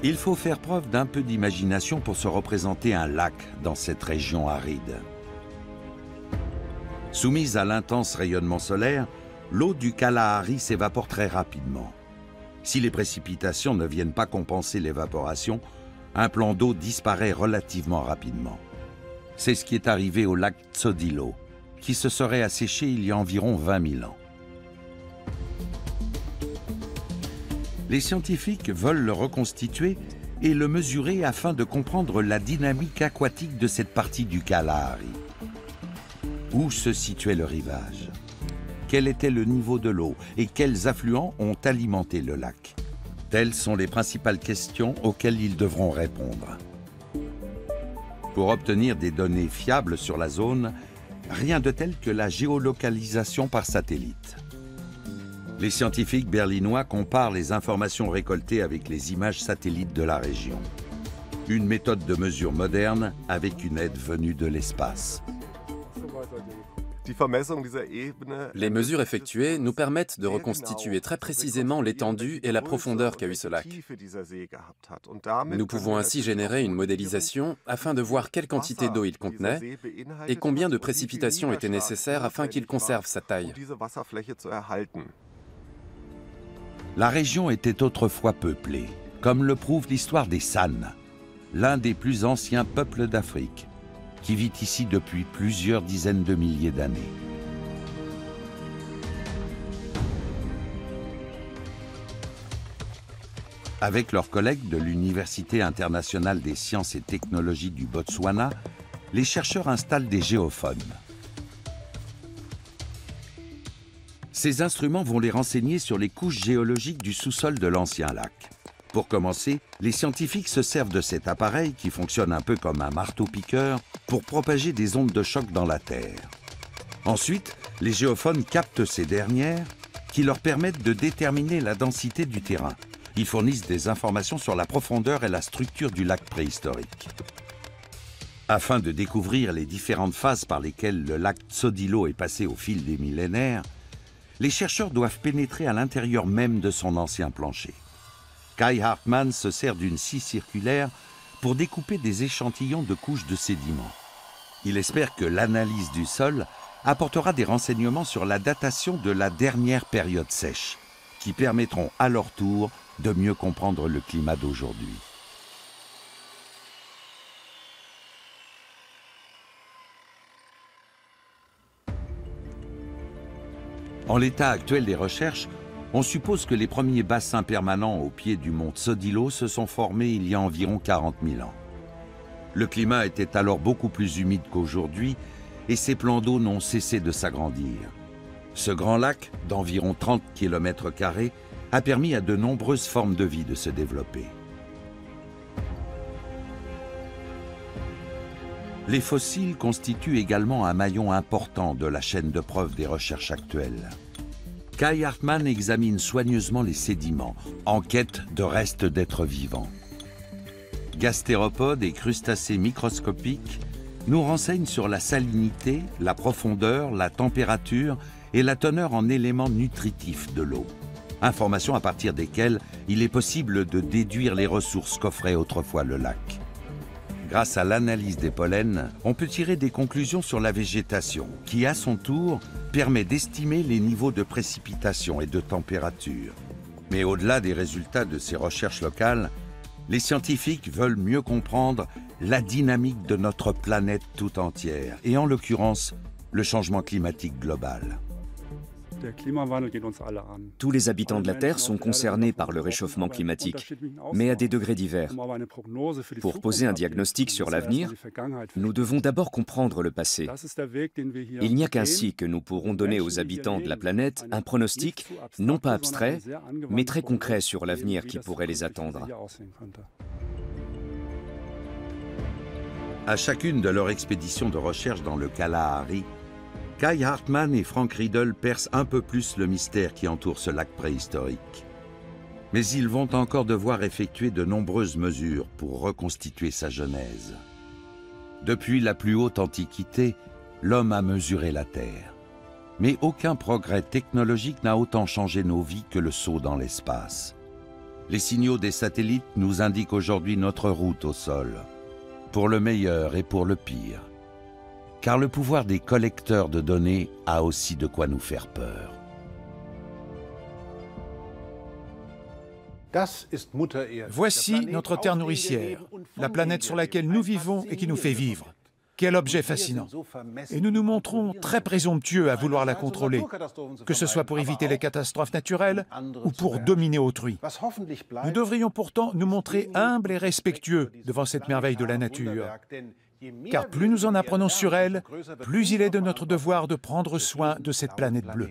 Il faut faire preuve d'un peu d'imagination pour se représenter un lac dans cette région aride. Soumise à l'intense rayonnement solaire, l'eau du Kalahari s'évapore très rapidement. Si les précipitations ne viennent pas compenser l'évaporation, un plan d'eau disparaît relativement rapidement. C'est ce qui est arrivé au lac Tsodilo, qui se serait asséché il y a environ 20 000 ans. Les scientifiques veulent le reconstituer et le mesurer afin de comprendre la dynamique aquatique de cette partie du Kalahari. Où se situait le rivage? Quel était le niveau de l'eau et quels affluents ont alimenté le lac? Telles sont les principales questions auxquelles ils devront répondre. Pour obtenir des données fiables sur la zone, rien de tel que la géolocalisation par satellite. Les scientifiques berlinois comparent les informations récoltées avec les images satellites de la région. Une méthode de mesure moderne avec une aide venue de l'espace. Les mesures effectuées nous permettent de reconstituer très précisément l'étendue et la profondeur qu'a eu ce lac. Nous pouvons ainsi générer une modélisation afin de voir quelle quantité d'eau il contenait et combien de précipitations étaient nécessaires afin qu'il conserve sa taille. La région était autrefois peuplée, comme le prouve l'histoire des San, l'un des plus anciens peuples d'Afrique, qui vit ici depuis plusieurs dizaines de milliers d'années. Avec leurs collègues de l'Université internationale des sciences et technologies du Botswana, les chercheurs installent des géophones. Ces instruments vont les renseigner sur les couches géologiques du sous-sol de l'ancien lac. Pour commencer, les scientifiques se servent de cet appareil qui fonctionne un peu comme un marteau-piqueur pour propager des ondes de choc dans la Terre. Ensuite, les géophones captent ces dernières qui leur permettent de déterminer la densité du terrain. Ils fournissent des informations sur la profondeur et la structure du lac préhistorique. Afin de découvrir les différentes phases par lesquelles le lac Tsodilo est passé au fil des millénaires, les chercheurs doivent pénétrer à l'intérieur même de son ancien plancher. Kai Hartmann se sert d'une scie circulaire pour découper des échantillons de couches de sédiments. Il espère que l'analyse du sol apportera des renseignements sur la datation de la dernière période sèche, qui permettront à leur tour de mieux comprendre le climat d'aujourd'hui. En l'état actuel des recherches, on suppose que les premiers bassins permanents au pied du mont Tsodilo se sont formés il y a environ 40 000 ans. Le climat était alors beaucoup plus humide qu'aujourd'hui et ces plans d'eau n'ont cessé de s'agrandir. Ce grand lac, d'environ 30 km², a permis à de nombreuses formes de vie de se développer. Les fossiles constituent également un maillon important de la chaîne de preuve des recherches actuelles. Kai Hartmann examine soigneusement les sédiments, en quête de restes d'êtres vivants. Gastéropodes et crustacés microscopiques nous renseignent sur la salinité, la profondeur, la température et la teneur en éléments nutritifs de l'eau. Informations à partir desquelles il est possible de déduire les ressources qu'offrait autrefois le lac. Grâce à l'analyse des pollens, on peut tirer des conclusions sur la végétation, qui à son tour permet d'estimer les niveaux de précipitation et de température. Mais au-delà des résultats de ces recherches locales, les scientifiques veulent mieux comprendre la dynamique de notre planète tout entière, et en l'occurrence, le changement climatique global. Tous les habitants de la Terre sont concernés par le réchauffement climatique, mais à des degrés divers. Pour poser un diagnostic sur l'avenir, nous devons d'abord comprendre le passé. Il n'y a qu'ainsi que nous pourrons donner aux habitants de la planète un pronostic, non pas abstrait, mais très concret sur l'avenir qui pourrait les attendre. À chacune de leurs expéditions de recherche dans le Kalahari, Kai Hartmann et Frank Riedel percent un peu plus le mystère qui entoure ce lac préhistorique. Mais ils vont encore devoir effectuer de nombreuses mesures pour reconstituer sa genèse. Depuis la plus haute antiquité, l'homme a mesuré la Terre. Mais aucun progrès technologique n'a autant changé nos vies que le saut dans l'espace. Les signaux des satellites nous indiquent aujourd'hui notre route au sol, pour le meilleur et pour le pire. Car le pouvoir des collecteurs de données a aussi de quoi nous faire peur. Voici notre Terre nourricière, la planète sur laquelle nous vivons et qui nous fait vivre. Quel objet fascinant! Et nous nous montrons très présomptueux à vouloir la contrôler, que ce soit pour éviter les catastrophes naturelles ou pour dominer autrui. Nous devrions pourtant nous montrer humbles et respectueux devant cette merveille de la nature. Car plus nous en apprenons sur elle, plus il est de notre devoir de prendre soin de cette planète bleue.